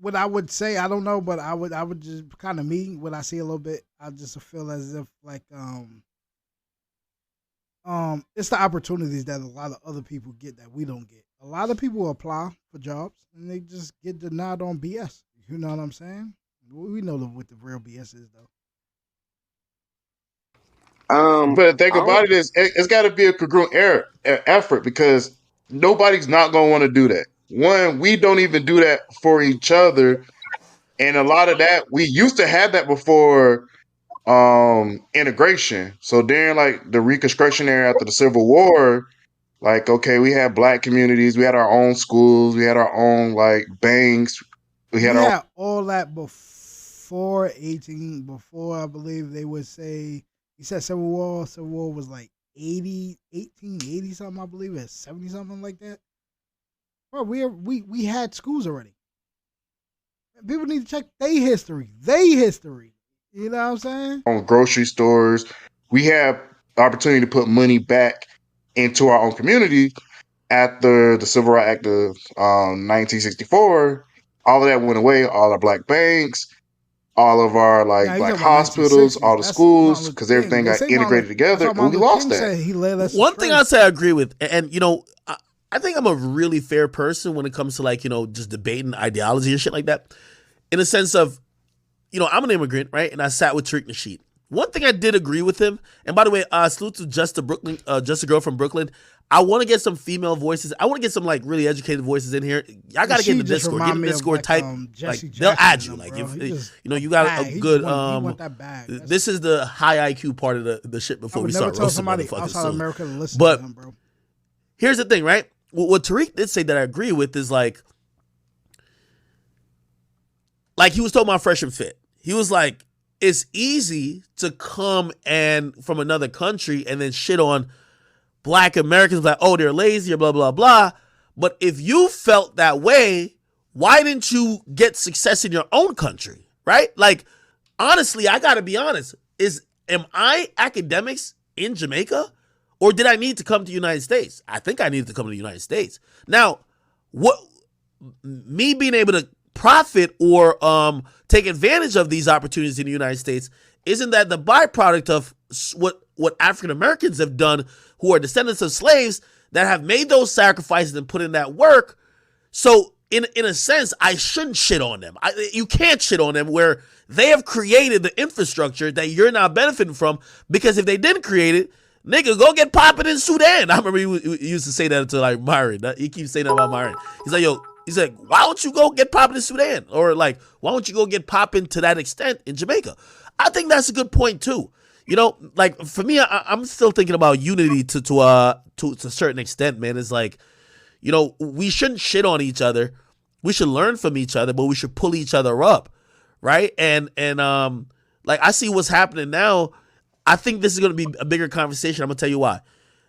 what I would say, I don't know, but I would just kind of what I see a little bit, I just feel as if like it's the opportunities that a lot of other people get that we don't get. A lot of people apply for jobs and they just get denied on BS. You know what I'm saying? We know what the real BS is though. But the thing about it is, it's got to be a congruent effort because nobody's not going to want to do that. One, we don't even do that for each other. And a lot of that, we used to have that before integration. So during like the Reconstruction era after the Civil War, like, okay, we had black communities, we had our own schools, we had our own like banks. We had all that before I believe they would say, you said Civil War was like 1880 something, I believe, it's 70 something like that. Bro, we had schools already. People need to check their history. You know what I'm saying? On grocery stores, we have the opportunity to put money back into our own community after the Civil Rights Act of 1964. All of that went away. All our black banks, all of our black hospitals, all the schools, because everything got integrated together, and we lost that. One thing I'd say I agree with, and I think I'm a really fair person when it comes to just debating ideology and shit like that. In a sense of, I'm an immigrant, right? And I sat with Tariq Nasheed. One thing I did agree with him, and by the way, salute to just a girl from Brooklyn. I want to get some female voices. I want to get some really educated voices in here. Y'all got to get in the Discord. Get in the Discord type. They'll add you. If you got a good. This is the high IQ part of the shit before we start roasting motherfuckers. Outside America to listen to him, bro. Here's the thing, right? What Tariq did say that I agree with is like he was talking about Fresh and Fit. He was like, it's easy to come and from another country and then shit on black Americans like, oh, they're lazy or blah, blah, blah. But if you felt that way, why didn't you get success in your own country, right? Like, honestly, I got to be honest. Am I academics in Jamaica? Or did I need to come to the United States? I think I needed to come to the United States. Now, me being able to profit or take advantage of these opportunities in the United States, isn't that the byproduct of what African Americans have done, who are descendants of slaves that have made those sacrifices and put in that work? So in a sense, I shouldn't shit on them. You can't shit on them where they have created the infrastructure that you're now benefiting from, because if they didn't create it, nigga, go get popping in Sudan. I remember he used to say that to Myron. He keeps saying that about Myron. He's like, yo, why don't you go get popping in Sudan? Or why don't you go get popping to that extent in Jamaica? I think that's a good point too. For me, I'm still thinking about unity to a certain extent, man. It's we shouldn't shit on each other. We should learn from each other, but we should pull each other up, right? And I see what's happening now. I think this is going to be a bigger conversation. I'm going to tell you why.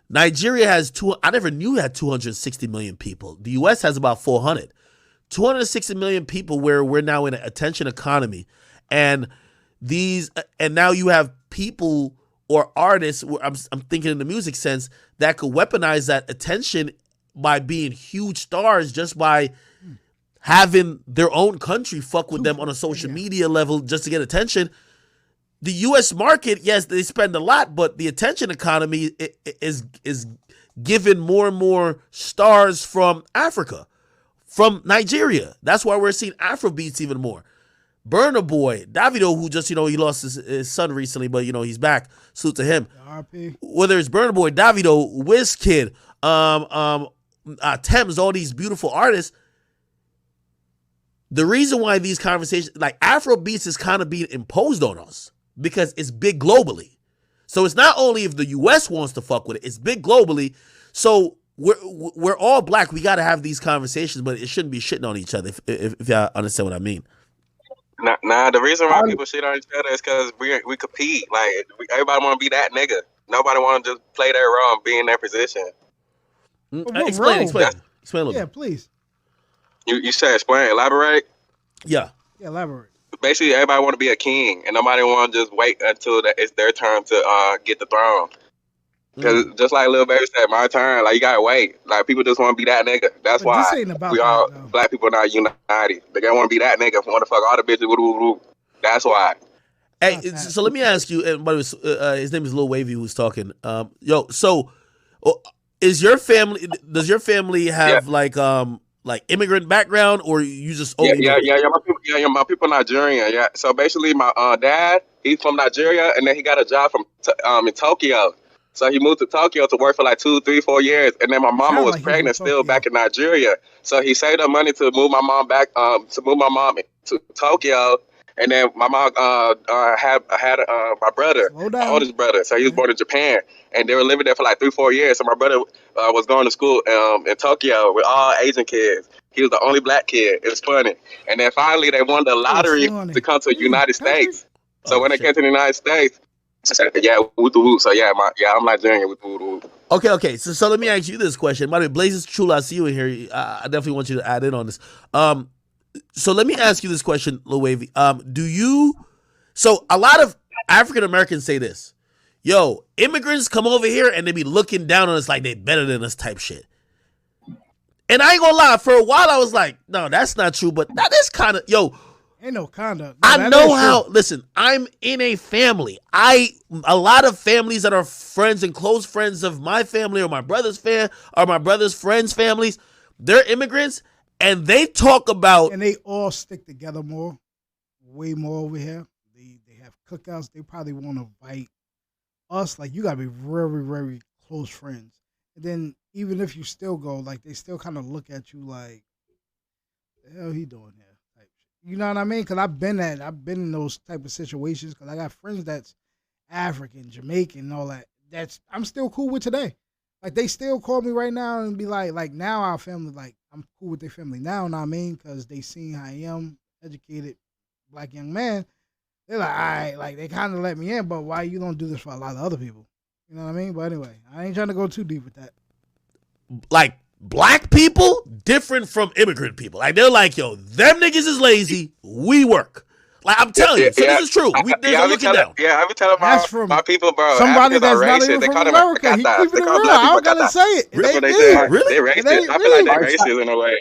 Nigeria has I never knew it had 260 million people. The U.S. has about 400. 260 million people where we're now in an attention economy. And now you have people or artists, I'm thinking in the music sense, that could weaponize that attention by being huge stars just by having their own country fuck with them on a social media level just to get attention. The U.S. market, yes, they spend a lot, but the attention economy is given more and more stars from Africa, from Nigeria. That's why we're seeing Afrobeats even more. Burna Boy, Davido, who just, he lost his son recently, but, he's back. Salute to him. RP. Whether it's Burna Boy, Davido, Wizkid, Thames, all these beautiful artists, the reason why these conversations, like Afrobeats is kind of being imposed on us because it's big globally. So it's not only if the U.S. wants to fuck with it, it's big globally. So we're all black. We got to have these conversations, but it shouldn't be shitting on each other, if y'all understand what I mean. Nah, the reason why people shit on each other is because we compete. Like, everybody want to be that nigga. Nobody want to just play their role and be in their position. Explain a little. Yeah, please. You said explain, elaborate? Yeah, elaborate. Basically, everybody want to be a king, and nobody want to just wait until it's their turn to get the throne. Because just like Lil Baby said, my turn. Like, you gotta wait. Like, people just want to be that nigga. That's why black people not united. They don't want to be that nigga. Want to fuck all the bitches. Woo. That's why. Hey, so let me ask you. And his name is Lil Wavy who's talking. So is your family? Does your family have like immigrant background, or you just only? My people Nigerian. Yeah. So basically, my dad, he's from Nigeria, and then he got a job from in Tokyo. So he moved to Tokyo to work for like 2, 3, 4 years, and then my mama was pregnant still back in Nigeria. So he saved up money to move my mom back to Tokyo, and then my mom had my brother, my oldest brother. So he was born in Japan, and they were living there for like 3, 4 years. So my brother was going to school in Tokyo with all Asian kids. He was the only black kid. It was funny. And then finally they won the lottery to come to the United States. So when they came to the United States. Yeah, with the woo. So I'm Nigerian with the woo. Okay. So let me ask you this question. By the way, Blazes Chula, I see you in here. I definitely want you to add in on this. So let me ask you this question, Lil Wavy. So a lot of African Americans say this, yo, immigrants come over here and they be looking down on us like they better than us type shit. And I ain't gonna lie, for a while I was like, no, that's not true, but that is kind of, ain't no conduct. I know how. Listen, I'm in a family. A lot of families that are friends and close friends of my family or my brother's friends' families, they're immigrants, and they talk about, and they all stick together way more over here. They have cookouts. They probably want to invite us. Like, you gotta be very, very close friends. And then even if you still go, like, they still kind of look at you like, the hell he doing here? You know what I mean? Because I've been in those type of situations because I got friends that's African, Jamaican, and all that. I'm still cool with today. Like, they still call me right now and be like now our family, like, I'm cool with their family now, know what I mean? Because they seen how I am, educated black young man. They're like, all right, like, they kind of let me in, but why you don't do this for a lot of other people? You know what I mean? But anyway, I ain't trying to go too deep with that. Like, black people different from immigrant people. Like, they're like, yo, them niggas is lazy. We work. Like, I'm telling you. So this is true. There's no looking down. Yeah, I be telling my people, bro. Somebody that's not even from America. He keeping it real. I don't gotta say it. Really? They racist. I feel like they racist in a way.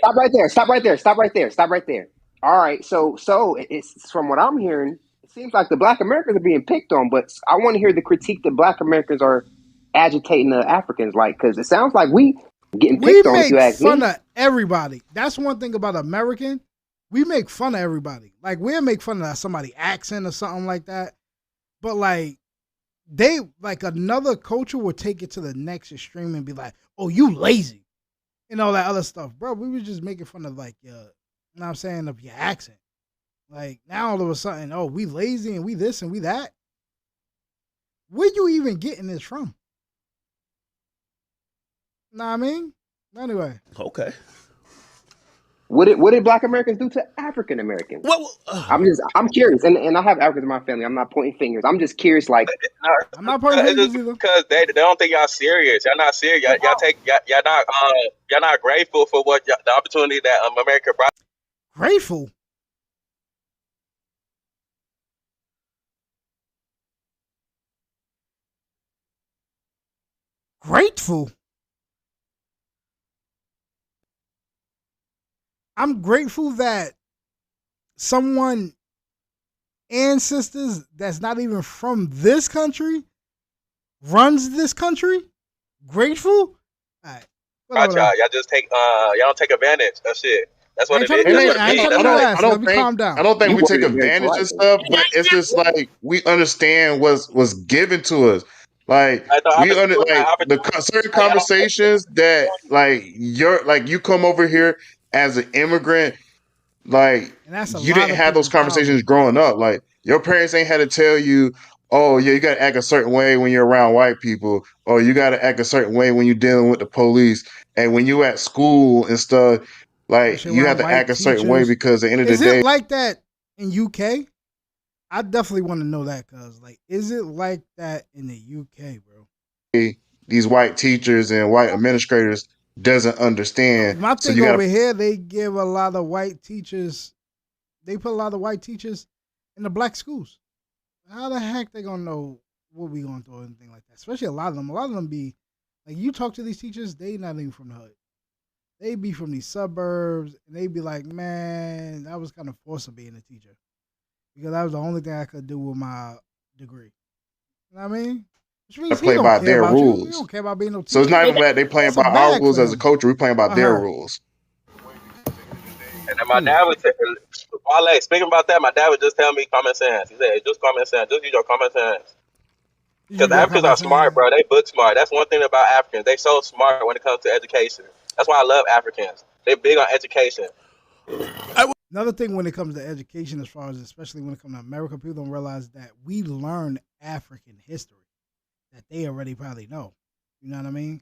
Stop right there. All right. So it's from what I'm hearing, it seems like the black Americans are being picked on, but I want to hear the critique that black Americans are agitating the Africans, like, because it sounds like we getting picked on. We make fun of everybody. That's one thing about American. We make fun of everybody. Like, we'll make fun of somebody's accent or something like that. But, like, another culture will take it to the next extreme and be like, oh, you lazy. And all that other stuff. Bro, we was just making fun of, like, you know what I'm saying, of your accent. Like, now all of a sudden, oh, we lazy and we this and we that. Where you even getting this from? Know what I mean? Anyway. Okay. What did black Americans do to African Americans? I'm curious, and I have Africans in my family. I'm not pointing fingers. I'm just curious, like, I'm not pointing fingers either. Because they don't think y'all serious. Y'all not serious. Y'all not grateful for what the opportunity that America brought. Grateful. I'm grateful that someone ancestors that's not even from this country runs this country. Grateful. All right. Gotcha. Y'all just take y'all don't take advantage of shit. That's what it is. I don't think we take advantage of stuff, but it's just like we understand what's given to us. Like we certain conversations that like you come over here as an immigrant, like you didn't have those conversations growing up. Like your parents ain't had to tell you, oh yeah, you gotta act a certain way when you're around white people, or you gotta act a certain way when you're dealing with the police, and when you at school and stuff. Like you have to act a certain way because at the end of the day, is it like that in UK? I definitely want to know that, cause like, is it like that in the UK, bro? These white teachers and white administrators doesn't understand. My thing over here, they give a lot of white teachers. They put a lot of white teachers in the black schools. How the heck they gonna know what we going through or anything like that? Especially a lot of them. A lot of them be like, you talk to these teachers, they not even from the hood. They be from these suburbs, and they be like, man, I was kind of forced to being a teacher because that was the only thing I could do with my degree. You know what I mean? Which means they play by their rules. We don't care about being no teacher. So it's not even that they playing by our rules as a coach. We playing by their rules. And then my dad was speaking about that. My dad would just tell me common sense. He said, "Just common sense. Just use your common sense." Because Africans are smart, bro. They book smart. That's one thing about Africans. They so smart when it comes to education. That's why I love Africans. They're big on education. Another thing when it comes to education, as far as especially when it comes to America, people don't realize that we learn African history that they already probably know. You know what I mean?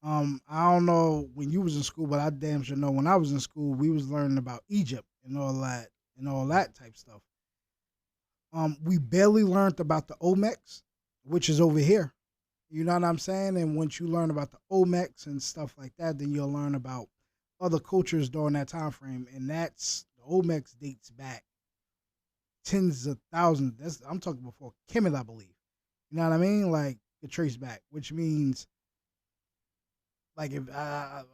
I don't know when you was in school, but I damn sure know when I was in school, we was learning about Egypt and all that type stuff. We barely learned about the Olmecs, which is over here. You know what I'm saying? And once you learn about the Olmecs and stuff like that, then you'll learn about other cultures during that time frame. And that's, the Olmecs dates back tens of thousands. I'm talking before Kemet, I believe. You know what I mean? Like, it traced back, which means, like, if I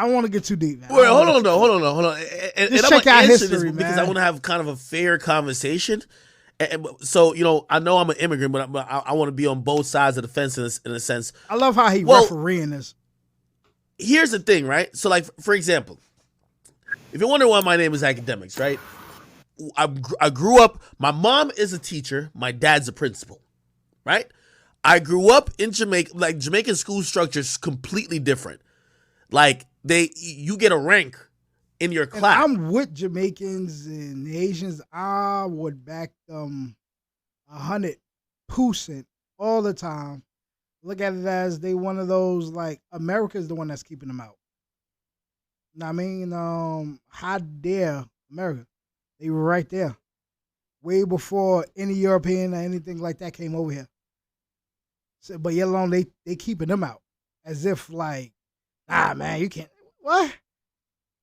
want to get too deep, man. Wait, hold on. And just check out history, man. Because I want to have kind of a fair conversation. So, you know, I know I'm an immigrant, but I want to be on both sides of the fence in a sense. I love how he refereeing this. Here's the thing, right? So, like, for example, if you wonder why my name is Academics, right? I grew up, my mom is a teacher, my dad's a principal, right? I grew up in Jamaica. Like, Jamaican school structure is completely different. Like, you get a rank in your class. And I'm with Jamaicans and Asians. I would back them 100% all the time. Look at it as they one of those, like, America's the one that's keeping them out. You know what I mean? How dare America? They were right there. Way before any European or anything like that came over here. So, but yet alone, they keeping them out. As if, like, man, you can't. What?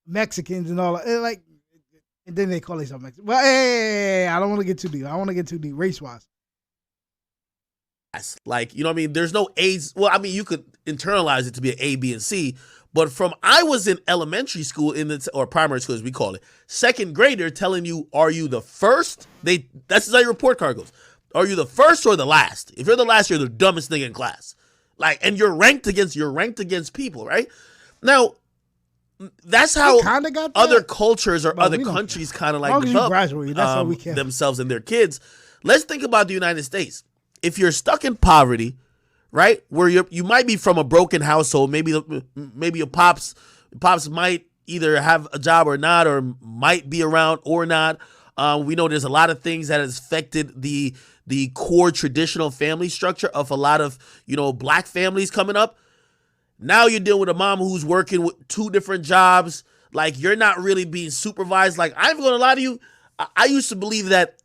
Mexicans and all that. Like, and then they call themselves Mexican. Well, hey, I don't want to get too deep. I want to get too deep race-wise. Like, you know what I mean? There's no A's. Well, I mean, you could internalize it to be an A, B, and C. But I was in elementary school or primary school, as we call it, second grader telling you, are you the first? That's how your report card goes. Are you the first or the last? If you're the last, you're the dumbest thing in class. Like, and you're ranked against people, right? Now, that's how other cultures or other countries kind of like develop themselves and their kids. Let's think about the United States. If you're stuck in poverty, right, where you might be from a broken household, maybe your pops might either have a job or not, or might be around or not. We know there's a lot of things that has affected the core traditional family structure of a lot of, you know, black families coming up. Now you're dealing with a mom who's working with 2 different jobs. Like, you're not really being supervised. Like, I'm going to lie to you. I used to believe that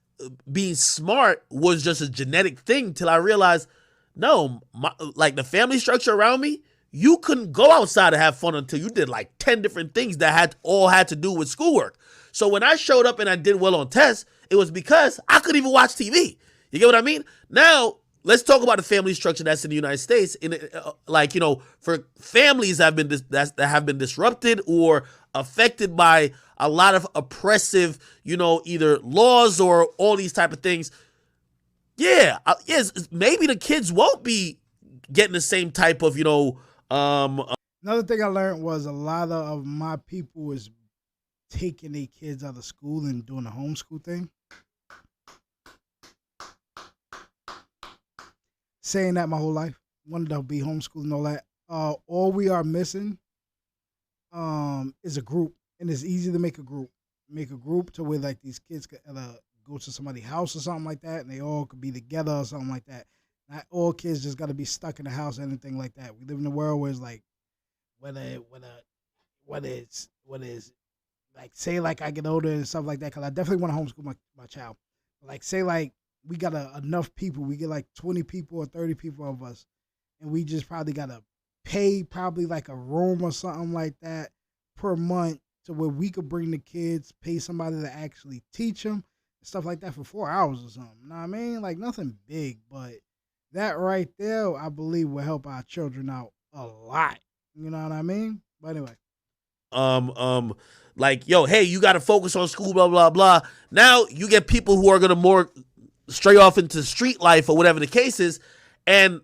being smart was just a genetic thing till I realized, no, like the family structure around me, you couldn't go outside to have fun until you did like 10 different things that all had to do with schoolwork. So when I showed up and I did well on tests, it was because I couldn't even watch TV. You get what I mean? Now, let's talk about the family structure that's in the United States. Like, you know, for families that have been disrupted or affected by a lot of oppressive, either laws or all these type of things. Yeah, yes, maybe the kids won't be getting the same type of, Another thing I learned was a lot of my people is taking their kids out of school and doing the homeschool thing. Saying that my whole life, wanted to be homeschooled and all that. All we are missing is a group, and it's easy to make a group. Make a group to where like these kids could go to somebody's house or something like that, and they all could be together or something like that. Not all kids just got to be stuck in the house or anything like that. We live in a world where it's like, what is like, say like I get older and stuff like that, because I definitely want to homeschool my child. Like say like we got enough people, we get like 20 people or 30 people of us, and we just probably got to pay probably like a room or something like that per month to where we could bring the kids, pay somebody to actually teach them, stuff like that for 4 hours or something. You know what I mean? Like nothing big, but that right there, I believe, will help our children out a lot. You know what I mean? But anyway. Like, yo, hey, you got to focus on school, blah, blah, blah. Now you get people who are going to more stray off into street life or whatever the case is. And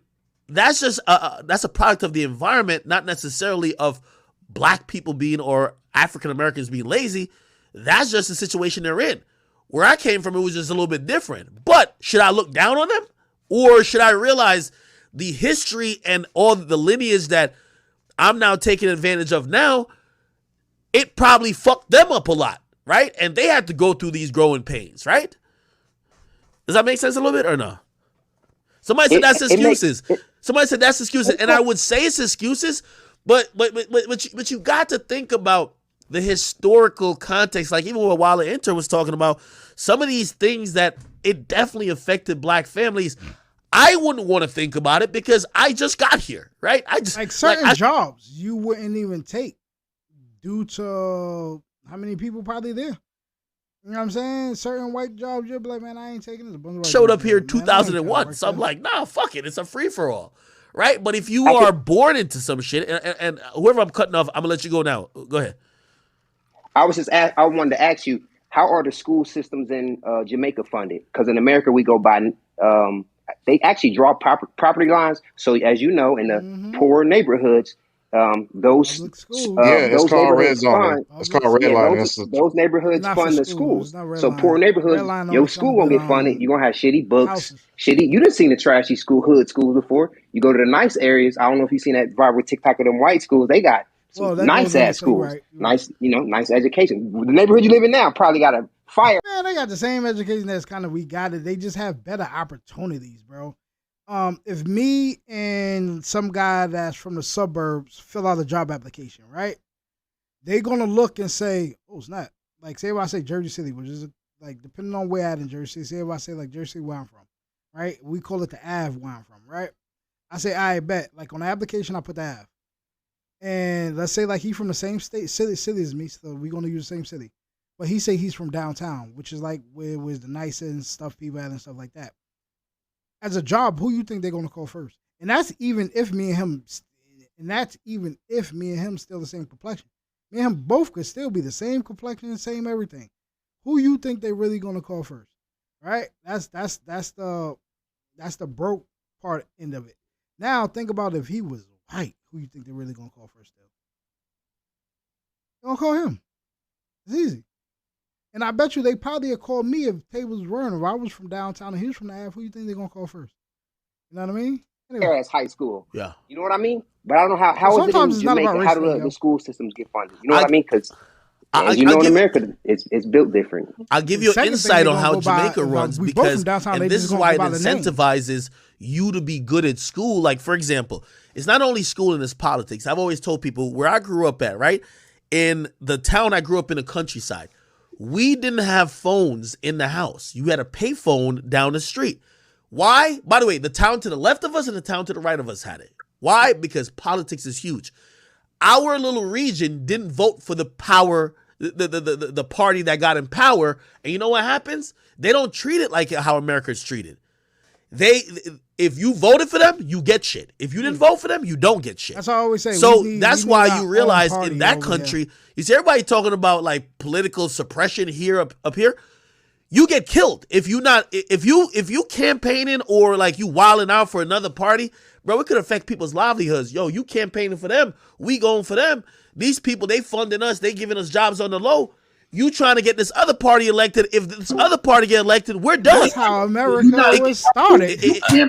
that's just, that's a product of the environment, not necessarily of black people being or African Americans being lazy. That's just the situation they're in. Where I came from, it was just a little bit different. But should I look down on them? Or should I realize the history and all the lineage that I'm now taking advantage of now, it probably fucked them up a lot, right? And they had to go through these growing pains, right? Does that make sense a little bit or no? Somebody said that's excuses. Somebody said that's excuses. And I would say it's excuses, but you got to think about the historical context. Like even what Wale Inter was talking about, some of these things that it definitely affected black families. I wouldn't want to think about it because I just got here, right? I just like certain jobs you wouldn't even take due to how many people probably there. You know what I'm saying? Certain white jobs, you'll be like, man, I ain't taking this. Showed up here in 2001, so I'm like, nah, fuck it. It's a free-for-all, right? But if you are born into some shit, and whoever I'm cutting off, I'm going to let you go now. Go ahead. I wanted to ask you, how are the school systems in Jamaica funded? Because in America, we go by, they actually draw property lines. So as you know, in the poor neighborhoods, those it's called red zone. It's called red line. Those neighborhoods fund the schools. So poor neighborhoods, your school won't get funded. You're gonna have shitty books, shitty. You didn't see the trashy hood schools before. You go to the nice areas. I don't know if you've seen that viral TikTok of them white schools. They got nice ass schools, right. Nice, nice education. The neighborhood you live in now probably got a fire. Man, they got the same education that's kind of we got it. They just have better opportunities, bro. If me and some guy that's from the suburbs fill out a job application, right? They're gonna look and say, "Oh, snap!" Like, say if I say Jersey City, which is like depending on where I'm at in Jersey. Say if I say like Jersey City, where I'm from, right? We call it the Ave where I'm from, right? I say, I bet. Like on the application, I put the Ave, and let's say like he's from the same city as me, so we're gonna use the same city. But he say he's from downtown, which is like where was the nicest stuff people at and stuff like that. As a job, who you think they're gonna call first? And that's even if me and him, still the same complexion. Me and him both could still be the same complexion, same everything. Who you think they really gonna call first? Right? That's the broke part end of it. Now think about if he was white, who you think they're really gonna call first still? They're gonna call him. It's easy. And I bet you they probably would call me if tables were running. If I was from downtown and he was from the Ave, who you think they're going to call first? You know what I mean? Anyway. As high school. Yeah. You know what I mean? But I don't know how is it in Jamaica? How do the school systems get funded? You know what I mean? Because as you know, in America, it's built different. I'll give you an insight on how Jamaica runs because and this is why it incentivizes you to be good at school. Like, for example, it's not only school and it's politics. I've always told people where I grew up at, right? In the town I grew up in the countryside, we didn't have phones in the house. You had a pay phone down the street. Why? By the way, the town to the left of us and the town to the right of us had it. Why? Because politics is huge. Our little region didn't vote for the power, the party that got in power. And you know what happens? They don't treat it like how America's treated. if you voted for them, you get shit. If you didn't vote for them, you don't get shit. That's what I always say. So that's why you realize in that country, you see everybody talking about like political suppression here up here. You get killed if you campaigning or like you wilding out for another party, bro. It could affect people's livelihoods. Yo, you campaigning for them, we going for them. These people, they funding us, they giving us jobs on the low. You trying to get this other party elected. If this other party get elected, we're done. That's how America was started. Just beat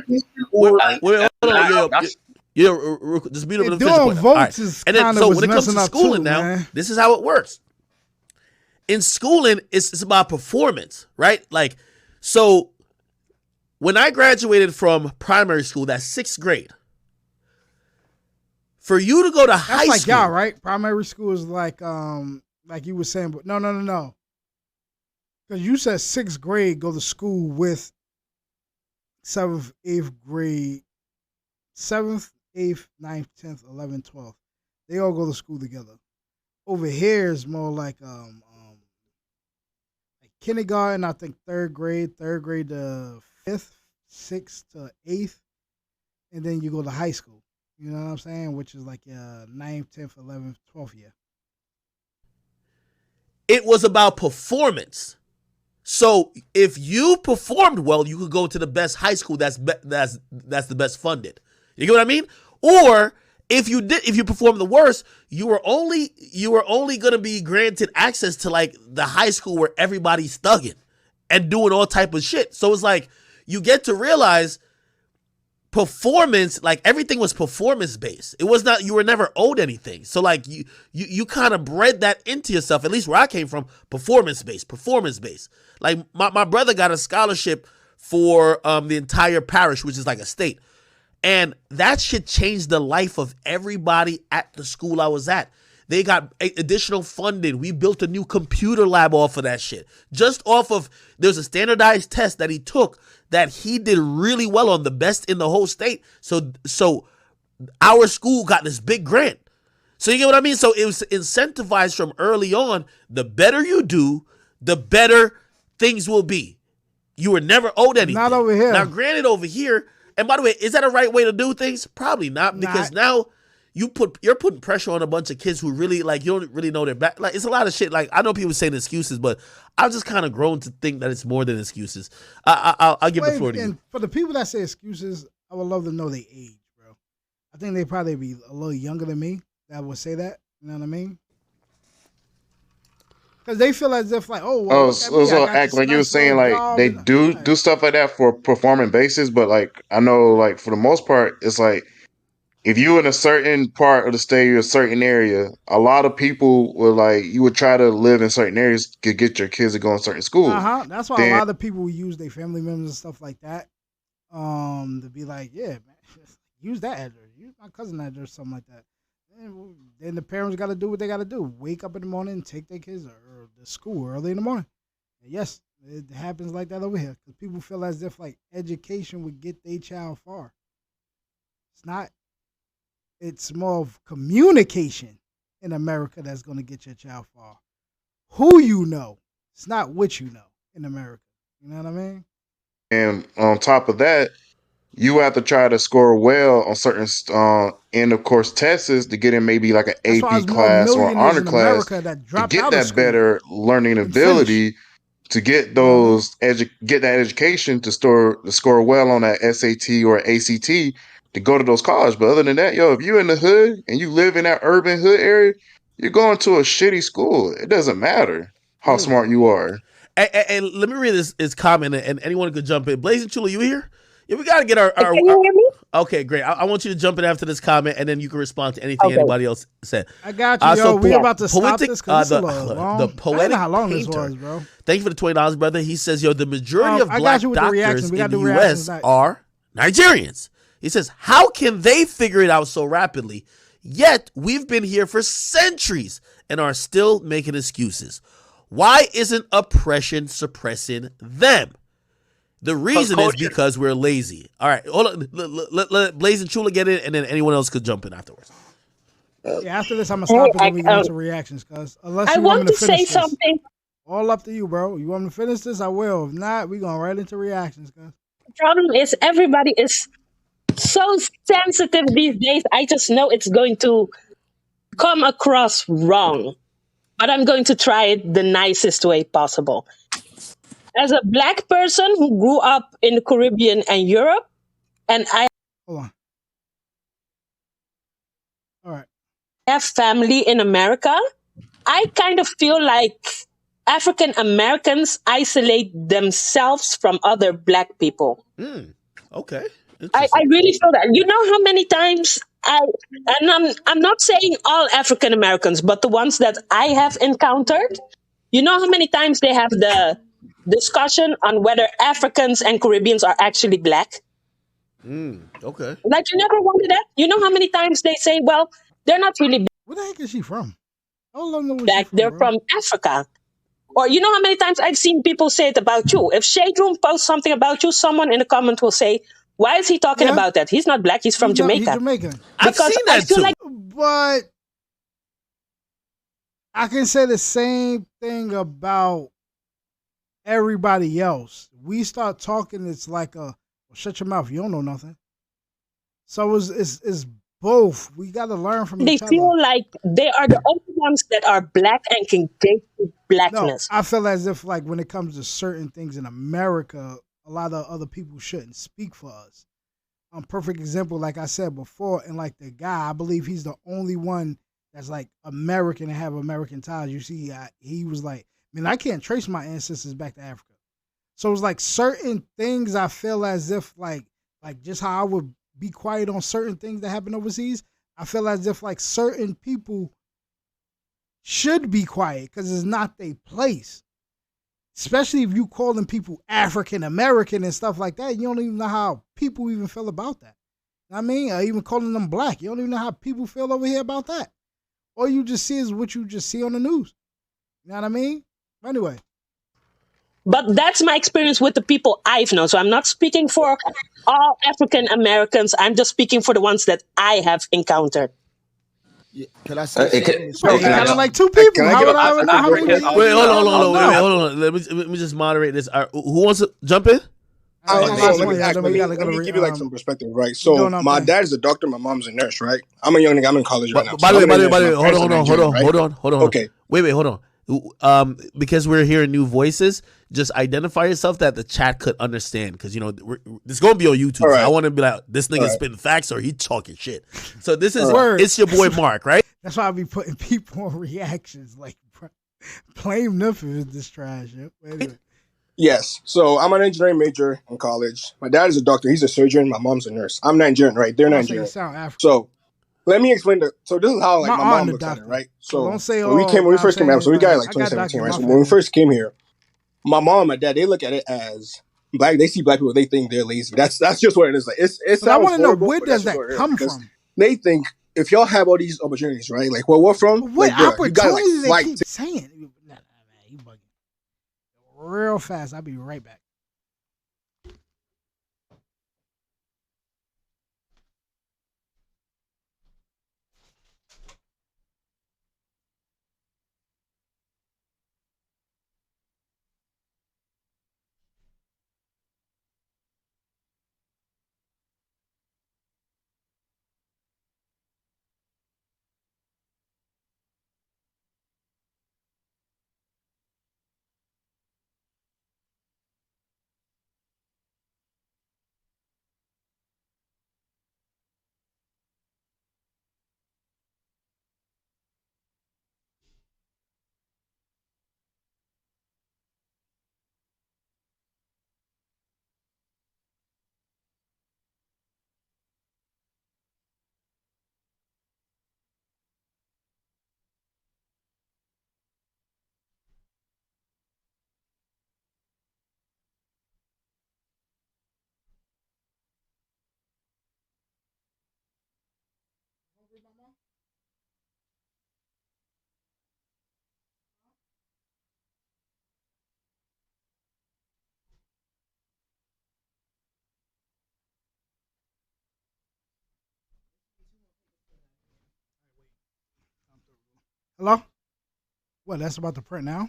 up the doing votes is and then so when it comes to schooling too, now, man. this is how it works. In schooling, it's about performance, right? Like, so when I graduated from primary school, that's 6th grade. For you to go to high school, like y'all, right? Primary school is like you were saying, but no. Because you said 6th grade go to school with 7th, 8th grade, 7th, 8th, 9th, 10th, 11th, 12th. They all go to school together. Over here is more like kindergarten, I think 3rd grade to 5th, 6th to 8th, and then you go to high school. You know what I'm saying? Which is like 9th, 10th, 11th, 12th year. It was about performance. So if you performed well, you could go to the best high school that's the best funded. You get what I mean? Or if you performed the worst, you were only going to be granted access to like the high school where everybody's thugging and doing all type of shit. So it's like you get to realize performance, like everything was performance based. It was not, you were never owed anything. So like you kind of bred that into yourself, at least where I came from, performance based. Like my brother got a scholarship for the entire parish, which is like a state. And that shit changed the life of everybody at the school I was at. They got additional funding. We built a new computer lab off of that shit. Just off of, there's a standardized test that he took that he did really well on, the best in the whole state. So our school got this big grant. So you get what I mean? So it was incentivized from early on. The better you do, the better things will be. You were never owed anything. Not over here. Now, granted, over here, and by the way, is that a right way to do things? Probably not, because now you're putting pressure on a bunch of kids who really, like, you don't really know their back. Like, it's a lot of shit. Like, I know people saying excuses, but I've just kind of grown to think that it's more than excuses. I'll give the floor to you. For the people that say excuses, I would love to know their age, bro. I think they probably be a little younger than me that would say that. You know what I mean? Because they feel as if like, so act like you were saying, like they do stuff like that for performing basis, but like I know, like for the most part, it's like if you in a certain part of the state or a certain area, a lot of people will like you would try to live in certain areas to get your kids to go in certain schools. That's why a lot of people use their family members and stuff like that, to be like, yeah, man, use that address, use my cousin address, or something like that. And then the parents got to do what they got to do. Wake up in the morning and take their kids to school early in the morning. And yes, it happens like that over here. Because people feel as if like education would get their child far. It's not. It's more of communication in America that's going to get your child far. Who you know. It's not what you know in America. You know what I mean? And on top of that, you have to try to score well on certain end of course tests to get in maybe like an AP class or an honor class to get that better learning ability to get those get that education to score well on that SAT or ACT to go to those colleges. But other than that, if you're in the hood and you live in that urban hood area, you're going to a shitty school. It doesn't matter how smart you are. And let me read this comment, and anyone could jump in. Blazing Chula, you here? Yeah, we got to get our Can you hear me? Okay, great. I want you to jump in after this comment, and then you can respond to anything anybody else said. I got you, yo. We're about to stop this because the I poetic don't know how long painter. This was, bro. Thank you for the $20, brother. He says, the majority of black doctors in the U.S. are Nigerians. He says, how can they figure it out so rapidly? Yet, we've been here for centuries and are still making excuses. Why isn't oppression suppressing them? The reason is because we're lazy. All right, hold on. Let Blaze and Chula get in, and then anyone else could jump in afterwards. Yeah, after this, I'm gonna stop it and we go into reactions, cuz unless you want me to say something. All up to you, bro. You want me to finish this? I will. If not, we going right into reactions, cuz. problem is everybody is so sensitive these days. I just know it's going to come across wrong, but I'm going to try it the nicest way possible. As a black person who grew up in the Caribbean and Europe, and I Hold on. All right. have family in America, I kind of feel like African Americans isolate themselves from other black people. Okay. I really feel that. You know how many times I'm not saying all African Americans, but the ones that I have encountered, you know how many times they have the discussion on whether Africans and Caribbeans are actually black? Okay. Like, you never wonder that? You know how many times they say, well, they're not really Where the heck is she from? I don't know where black, she's from, they're bro. from Africa. Or you know how many times I've seen people say it about you? If Shade Room posts something about you, someone in the comment will say, why is he talking about that? He's not black, he's from Jamaica. He's Jamaican. I've seen that too. Like, but I can say the same thing about everybody else. We start talking, it's like well, shut your mouth, you don't know nothing. So it's both. We got to learn from each other. They feel like they are the only ones that are black and can date blackness. No, I feel as if like when it comes to certain things in America, a lot of other people shouldn't speak for us. Perfect example, like I said before, and like the guy, I believe he's the only one that's like American and have American ties. You see, he was like, man, I can't trace my ancestors back to Africa. So it's like certain things I feel as if like just how I would be quiet on certain things that happen overseas, I feel as if like certain people should be quiet because it's not their place. Especially if you calling people African American and stuff like that, you don't even know how people even feel about that. I mean, even calling them black, you don't even know how people feel over here about that. All you just see is what you just see on the news. You know what I mean? Anyway. But that's my experience with the people I've known. So I'm not speaking for all African Americans. I'm just speaking for the ones that I have encountered. Yeah, can I say something? Kind of like two people. How would I know? Wait, hold on. Let me just moderate this. Who wants to jump in? Let me give you like some perspective, right? So my dad is a doctor, my mom's a nurse, right? I'm a young nigga, I'm in college right now. By the way, hold on. Okay. Wait, hold on. Because we're hearing new voices, just identify yourself that the chat could understand. Because, you know, this is going to be on YouTube. Right. So I want to be like, this nigga spitting facts or he talking shit. So this is, it's your boy Mark, right? That's why I be putting people on reactions. Like, blame them for this trash. Anyway. Yes. So I'm an engineering major in college. My dad is a doctor. He's a surgeon. My mom's a nurse. I'm Nigerian, right? They're Nigerian. So let me explain so this is how like my mom looks at it, right? So don't say when we first came out, so we got like 2017, right? So when we first came here, my mom and my dad, they look at it as black. They see black people, they think they're lazy. That's just what it is. Like it's. I want to know where does that come from? They think if y'all have all these opportunities, right? Like where we're from, what like, opportunities they keep saying? Nah, man, you bugging. Real fast. I'll be right back. Hello? What, that's about to print now?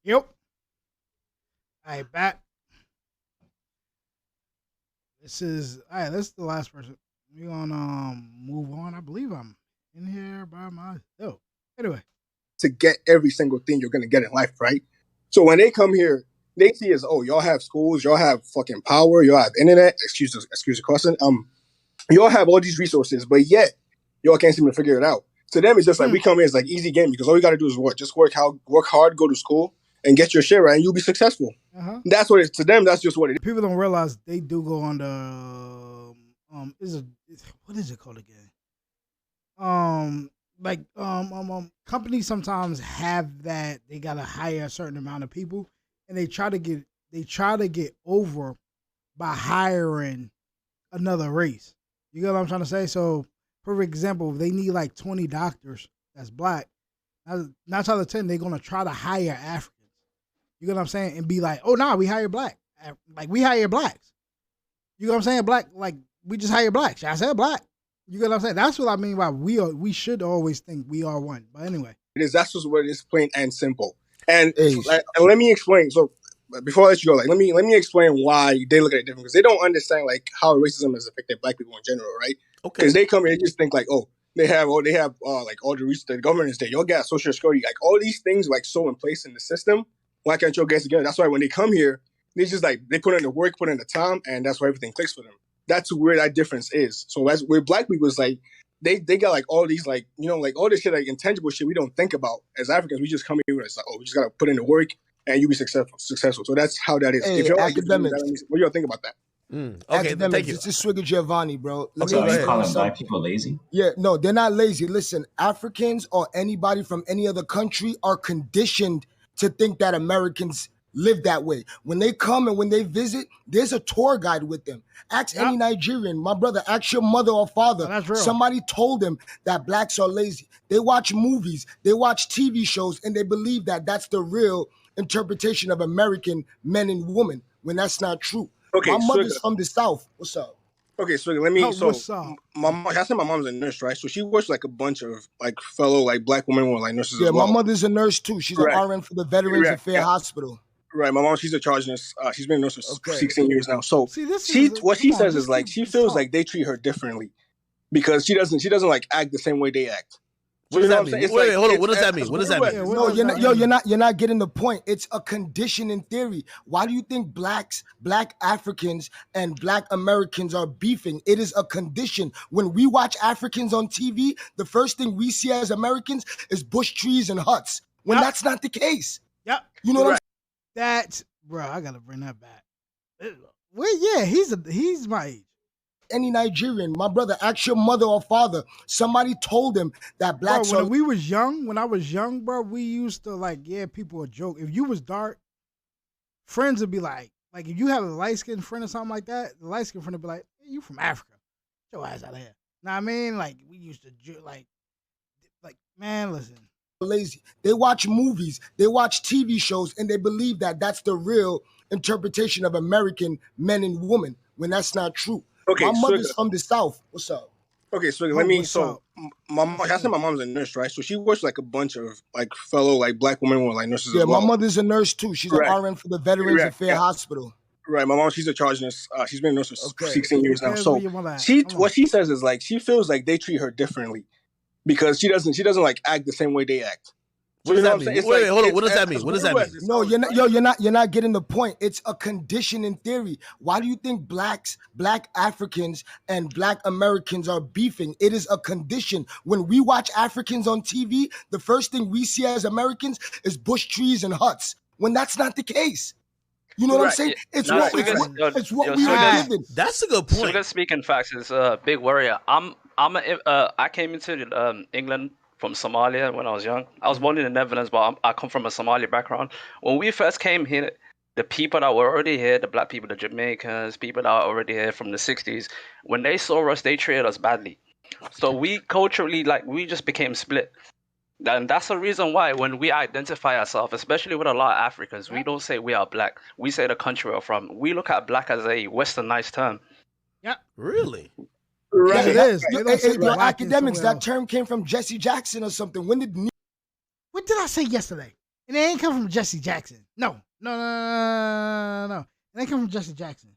Yep. All right, back. This is the last person. We're gonna move on. I believe I'm in here by myself. Anyway. To get every single thing you're gonna get in life, right? So when they come here, they see as, oh, y'all have schools, y'all have fucking power, y'all have internet, excuse the question. Y'all have all these resources, but yet y'all can't seem to figure it out. To them, it's just like we come here, it's like easy game because all you gotta do is what? Just work hard, go to school, and get your shit right, and you'll be successful. That's what it's to them. That's just what it is. People don't realize they do go on the what is it called again? Companies sometimes have that they gotta hire a certain amount of people, and they try to get over by hiring another race. You get what I'm trying to say? So, for example, if they need like 20 doctors that's black, 9 out of 10 they're gonna try to hire Africans. You get what I'm saying? And be like, oh nah, we hire black. Like we hire blacks. You get what I'm saying? Black, like we just hire blacks. I said black. You get what I'm saying? That's what I mean by we should always think we are one. But anyway. It is. That's just what it is, plain and simple. And let me explain. So before I let you go, like let me explain why they look at it different, because they don't understand like how racism has affected black people in general, right? Okay. Because they come here and just think like, oh, they have like all the research, the government is there. Y'all got Social Security, like all these things like so in place in the system. Why can't y'all get together? That's why when they come here, they just like they put in the work, put in the time, and that's why everything clicks for them. That's where that difference is. So as with black people, it's like they got like all these like, you know, like all this shit, like intangible shit we don't think about as Africans. We just come here and it's like, oh, we just gotta put in the work and you be successful. So that's how that is. Hey, if you're academics, what do y'all think about that? Okay, thank you. This is Swigger Giovanni, bro. So are you calling black people lazy? Yeah, no, they're not lazy. Listen, Africans or anybody from any other country are conditioned to think that Americans live that way. When they come and when they visit, there's a tour guide with them. Ask any Nigerian, my brother, ask your mother or father. Somebody told them that blacks are lazy. They watch movies, they watch TV shows, and they believe that that's the real interpretation of American men and women, when that's not true. Okay, my mother's from the South. What's up? Okay, so let me. I said my mom's a nurse, right? So she works like a bunch of like fellow like black women who are like nurses. Yeah, as well. My mother's a nurse too. She's an RN for the Veterans Affairs Hospital. Right, my mom, she's a charge nurse. She's been a nurse for 16 years now. So she says is like she feels like they treat her differently because she doesn't like act the same way they act. What does that mean? Wait, hold on. What does that mean? What does that mean? No, you're not getting the point. It's a condition in theory. Why do you think black Africans and black Americans are beefing? It is a condition. When we watch Africans on TV, the first thing we see as Americans is bush trees and huts. When that's not the case. Yep. You know what I'm saying? That's, bro, I gotta bring that back. Well, yeah, he's my age. Any Nigerian, my brother, ask your mother or father. Somebody told them that blacks bro, when I was young, bro, we used to like, people would joke. If you was dark, friends would be like if you have a light-skinned friend or something like that, the light-skinned friend would be like, hey, you from Africa. Get your ass out of here. Know what I mean? Like, we used to joke, like, man, listen. Lazy. They watch movies, they watch TV shows, and they believe that that's the real interpretation of American men and women, when that's not true. Okay, my mother's from the South. What's up? Okay, so let me. So, I said my mom's a nurse, right? So she works like a bunch of like fellow like black women who are like nurses. Yeah, as well. My mother's a nurse too. She's an RN for the Veterans Affairs Hospital. Right, my mom, she's a charge nurse. She's been a nurse for 16 years now. So what she says is like she feels like they treat her differently because she doesn't like act the same way they act. What does that mean? Wait, hold on. What does that mean? What does that mean? No, you're not getting the point. It's a condition in theory. Why do you think black Africans and black Americans are beefing? It is a condition. When we watch Africans on TV, the first thing we see as Americans is bush trees and huts. When that's not the case. You know what I'm saying? It's what we are living. That's a good point. Sugar speaking facts is a big warrior. I came into England from Somalia when I was young. I was born in the Netherlands, but I come from a Somali background. When we first came here, the people that were already here, the black people, the Jamaicans, people that are already here from the 60s, when they saw us, they treated us badly. So we culturally, we just became split. And that's the reason why when we identify ourselves, especially with a lot of Africans, we don't say we are black. We say the country we're from. We look at black as a westernized term. Yeah. Really? Right. Yeah, it is. Academics, that term came from Jesse Jackson or something. What did I say yesterday? And it ain't come from Jesse Jackson. No. It ain't come from Jesse Jackson.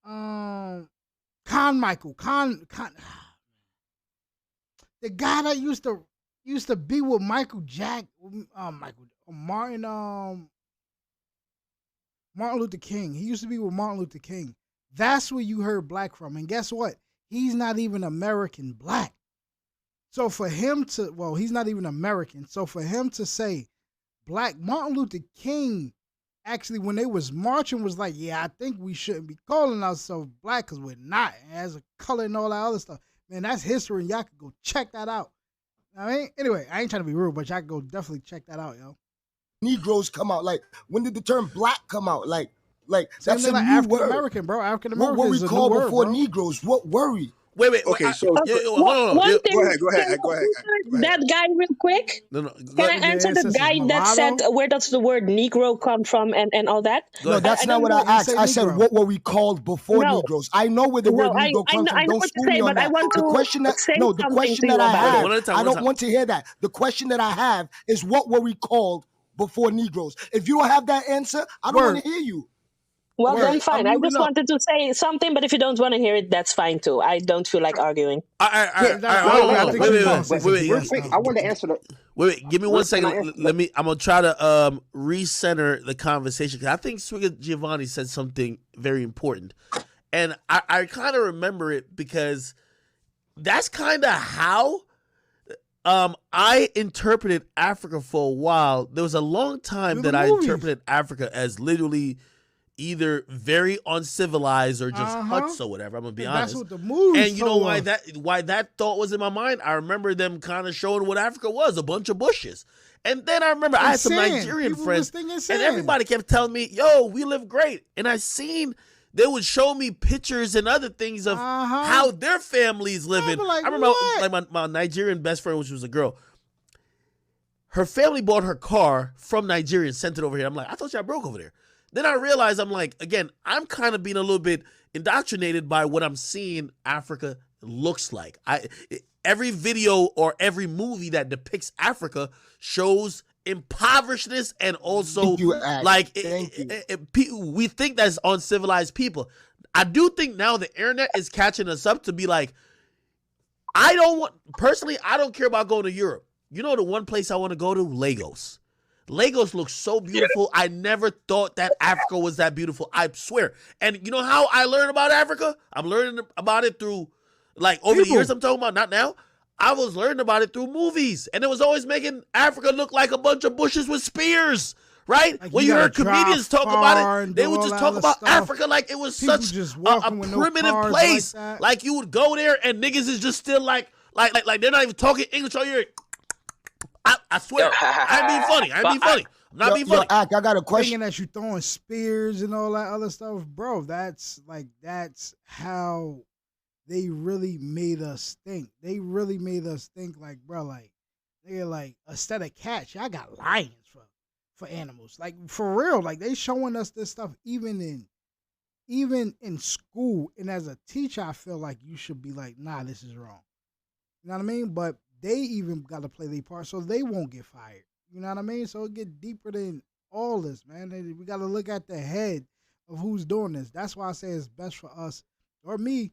Khan Michael. Khan. The guy that used to be with Martin Luther King. He used to be with Martin Luther King. That's where you heard black from. And guess what? He's not even American black. So for him to, he's not even American. So for him to say black, Martin Luther King, actually, when they was marching, was like, yeah, I think we shouldn't be calling ourselves black because we're not. It has a color and all that other stuff. Man, that's history, and y'all can go check that out. I mean, anyway, I ain't trying to be rude, but y'all can go definitely check that out, yo. Negroes come out. Like, when did the term black come out? Like that's a new African American, bro. African American. What were we called before word, Negroes? What were we? Wait. Okay, so one thing, go ahead. That guy, real quick. No. Can I answer the guy that said where does the word Negro come from and all that? No, that's not what I asked. I said what were we called before Negroes? I know where the word Negro comes from. Don't school me on that. The question that I have, I don't want to hear that. The question that I have is what were we called before Negroes? If you don't have that answer, I don't want to hear you. Well, then fine. I just wanted to say something, but if you don't want to hear it, that's fine too. I don't feel like arguing. Wait. I want to answer that. Wait. Give me 1 second. I'm gonna try to recenter the conversation because I think Swigga Giovanni said something very important, and I kind of remember it because that's kind of how I interpreted Africa for a while. There was a long time that I interpreted Africa as literally either very uncivilized or just huts or whatever. I'm gonna be honest. That's what the movie. And you know why that thought was in my mind? I remember them kind of showing what Africa was, a bunch of bushes. And then I remember I had some Nigerian friends, and everybody kept telling me, "Yo, we live great." And they would show me pictures and other things of how their families living. I remember my Nigerian best friend, which was a girl. Her family bought her car from Nigeria and sent it over here. I'm like, I thought y'all broke over there. Then I realized I'm kind of being a little bit indoctrinated by what I'm seeing Africa looks like. Every video or every movie that depicts Africa shows impoverishedness and also we think that's uncivilized people. I do think now the internet is catching us up to be like, I don't care about going to Europe. You know the one place I want to go to? Lagos. Lagos looks so beautiful. I never thought that Africa was that beautiful. I swear. And you know how I learned about Africa? I'm learning about it through, over the years I'm talking about, not now. I was learning about it through movies. And it was always making Africa look like a bunch of bushes with spears, right? When you heard comedians talk about it, they would just talk about Africa like it was such a primitive place. Like you would go there and niggas is just still like they're not even talking English all year. I swear, I ain't being funny. I'm not being funny. I got a question. Thinking that you throwing spears and all that other stuff, bro. That's how they really made us think. They really made us think they're like, instead of cats, y'all got lions for animals. Like for real, like they showing us this stuff even in school. And as a teacher, I feel like you should be like, nah, this is wrong. You know what I mean? But they even got to play their part so they won't get fired. You know what I mean? So it get deeper than all this, man. We got to look at the head of who's doing this. That's why I say it's best for us or me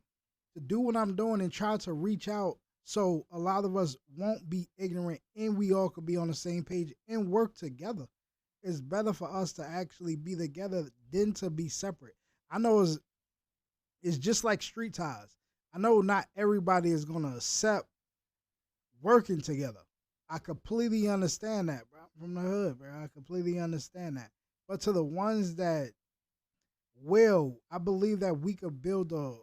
to do what I'm doing and try to reach out so a lot of us won't be ignorant and we all could be on the same page and work together. It's better for us to actually be together than to be separate. I know it's just like street ties. I know not everybody is going to accept working together. I completely understand that, bro. From the hood, bro. I completely understand that. But to the ones that I believe that we could build a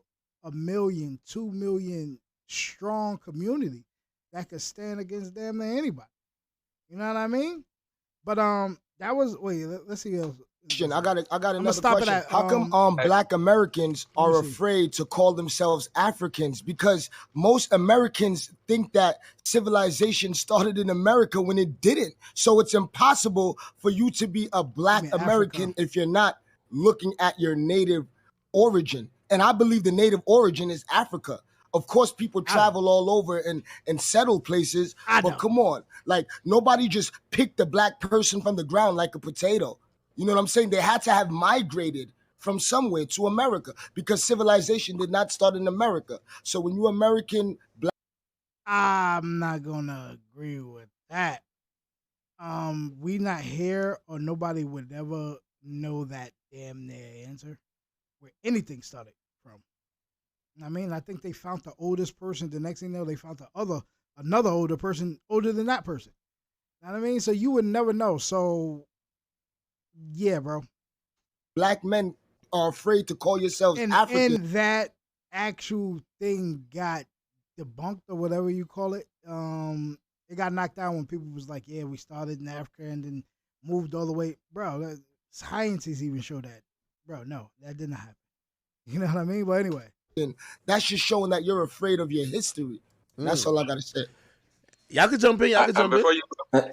1 million, 2 million strong community that could stand against damn near anybody. You know what I mean? But let's see. I got another question. How come Black Americans are afraid to call themselves Africans? Because most Americans think that civilization started in America when it didn't. So it's impossible for you to be a Black American if you're not looking at your native origin. And I believe the native origin is Africa. Of course, people travel all over and settle places. But come on, like nobody just picked a black person from the ground like a potato. You know what I'm saying? They had to have migrated from somewhere to America because civilization did not start in America. So when you American black, I'm not gonna agree with that. We not here, or nobody would ever know that damn near answer where anything started from. I mean, I think they found the oldest person. The next thing you know, they found another older person, older than that person. You know what I mean? So you would never know. So, yeah, bro. Black men are afraid to call yourselves African. And that actual thing got debunked or whatever you call it. It got knocked down when people was like, yeah, we started in Africa and then moved all the way. Bro, scientists even show that. Bro, no, that didn't happen. You know what I mean? But anyway. And that's just showing that you're afraid of your history. That's all I gotta say. Y'all can jump in. Y'all can jump in.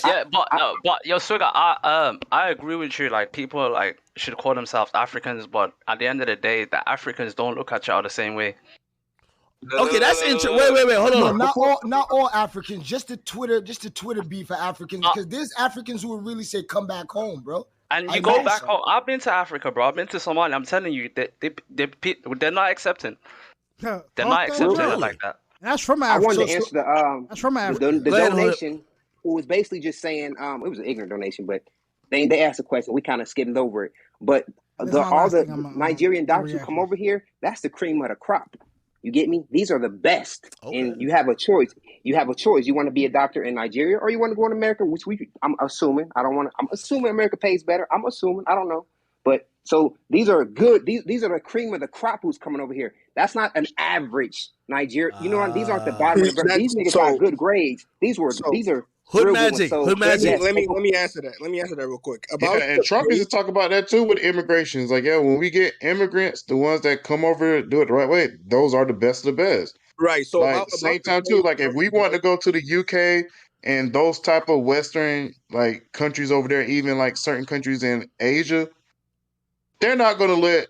Yeah, but yo, Sugar, I agree with you. Like people like should call themselves Africans, but at the end of the day, the Africans don't look at y'all the same way. Okay, that's interesting. Wait, hold on. Not all Africans. Just the Twitter beef for Africans, because there's Africans who will really say, "Come back home, bro." And you go back home. I've been to Africa, bro. I've been to Somalia. I'm telling you, they're not accepting. They're not accepting it like that. That's from Africa. I wanted to answer that's from Africa. The donation, who was basically just saying, it was an ignorant donation, but they asked a question. We kind of skimmed over it. But all the Nigerian doctors who come over here, that's the cream of the crop. You get me? These are the best. Okay. And you have a choice. You want to be a doctor in Nigeria or you want to go in America, which I'm assuming. I'm assuming America pays better. I'm assuming. I don't know. But so these are good. These are the cream of the crop who's coming over here. That's not an average Nigeria. You know what? These aren't the bottom of the These niggas got good grades. These are Hood magic. Hood magic. Let me answer that. Let me answer that real quick. And Trump used to talk about that too with immigrations. Like, yeah, when we get immigrants, the ones that come over do it the right way, those are the best of the best. Right. So like same time too. Like if we want to go to the UK and those type of Western like countries over there, even like certain countries in Asia, they're not going to let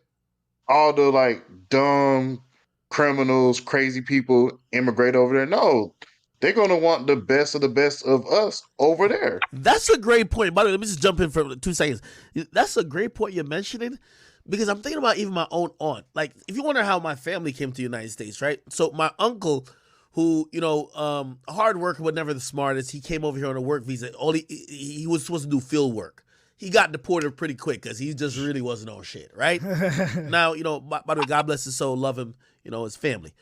all the like dumb criminals, crazy people immigrate over there. No. They're going to want the best of us over there. That's a great point. By the way, let me just jump in for 2 seconds. That's a great point you're mentioning because I'm thinking about even my own aunt. Like, if you wonder how my family came to the United States, right? So my uncle, who, a hard worker but never the smartest, he came over here on a work visa. He was supposed to do field work. He got deported pretty quick because he just really wasn't on shit, right? Now, by the way, God bless his soul, love him, his family.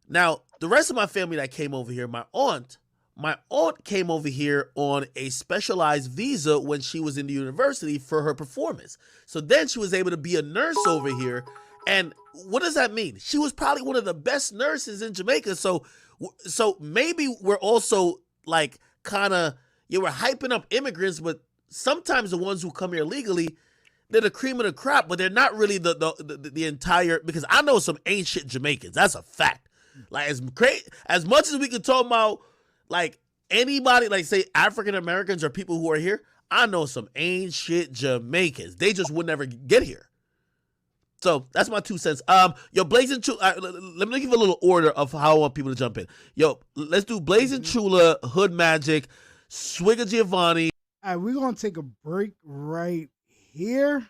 Now, the rest of my family that came over here, my aunt came over here on a specialized visa when she was in the university for her performance. So then she was able to be a nurse over here. And what does that mean? She was probably one of the best nurses in Jamaica. So maybe we're also like we're hyping up immigrants, but sometimes the ones who come here legally, they're the cream of the crop, but they're not really the entire, because I know some ain't shit Jamaicans. That's a fact. Like as much as we can talk about like anybody, like say African Americans or people who are here, I know some ain't shit Jamaicans. They just would never get here. So that's my 2 cents. Yo, Blazing Chula. Let me give a little order of how I want people to jump in. Yo, let's do Blazing Chula, Hood Magic, Swigga Giovanni. All right, we're gonna take a break right here.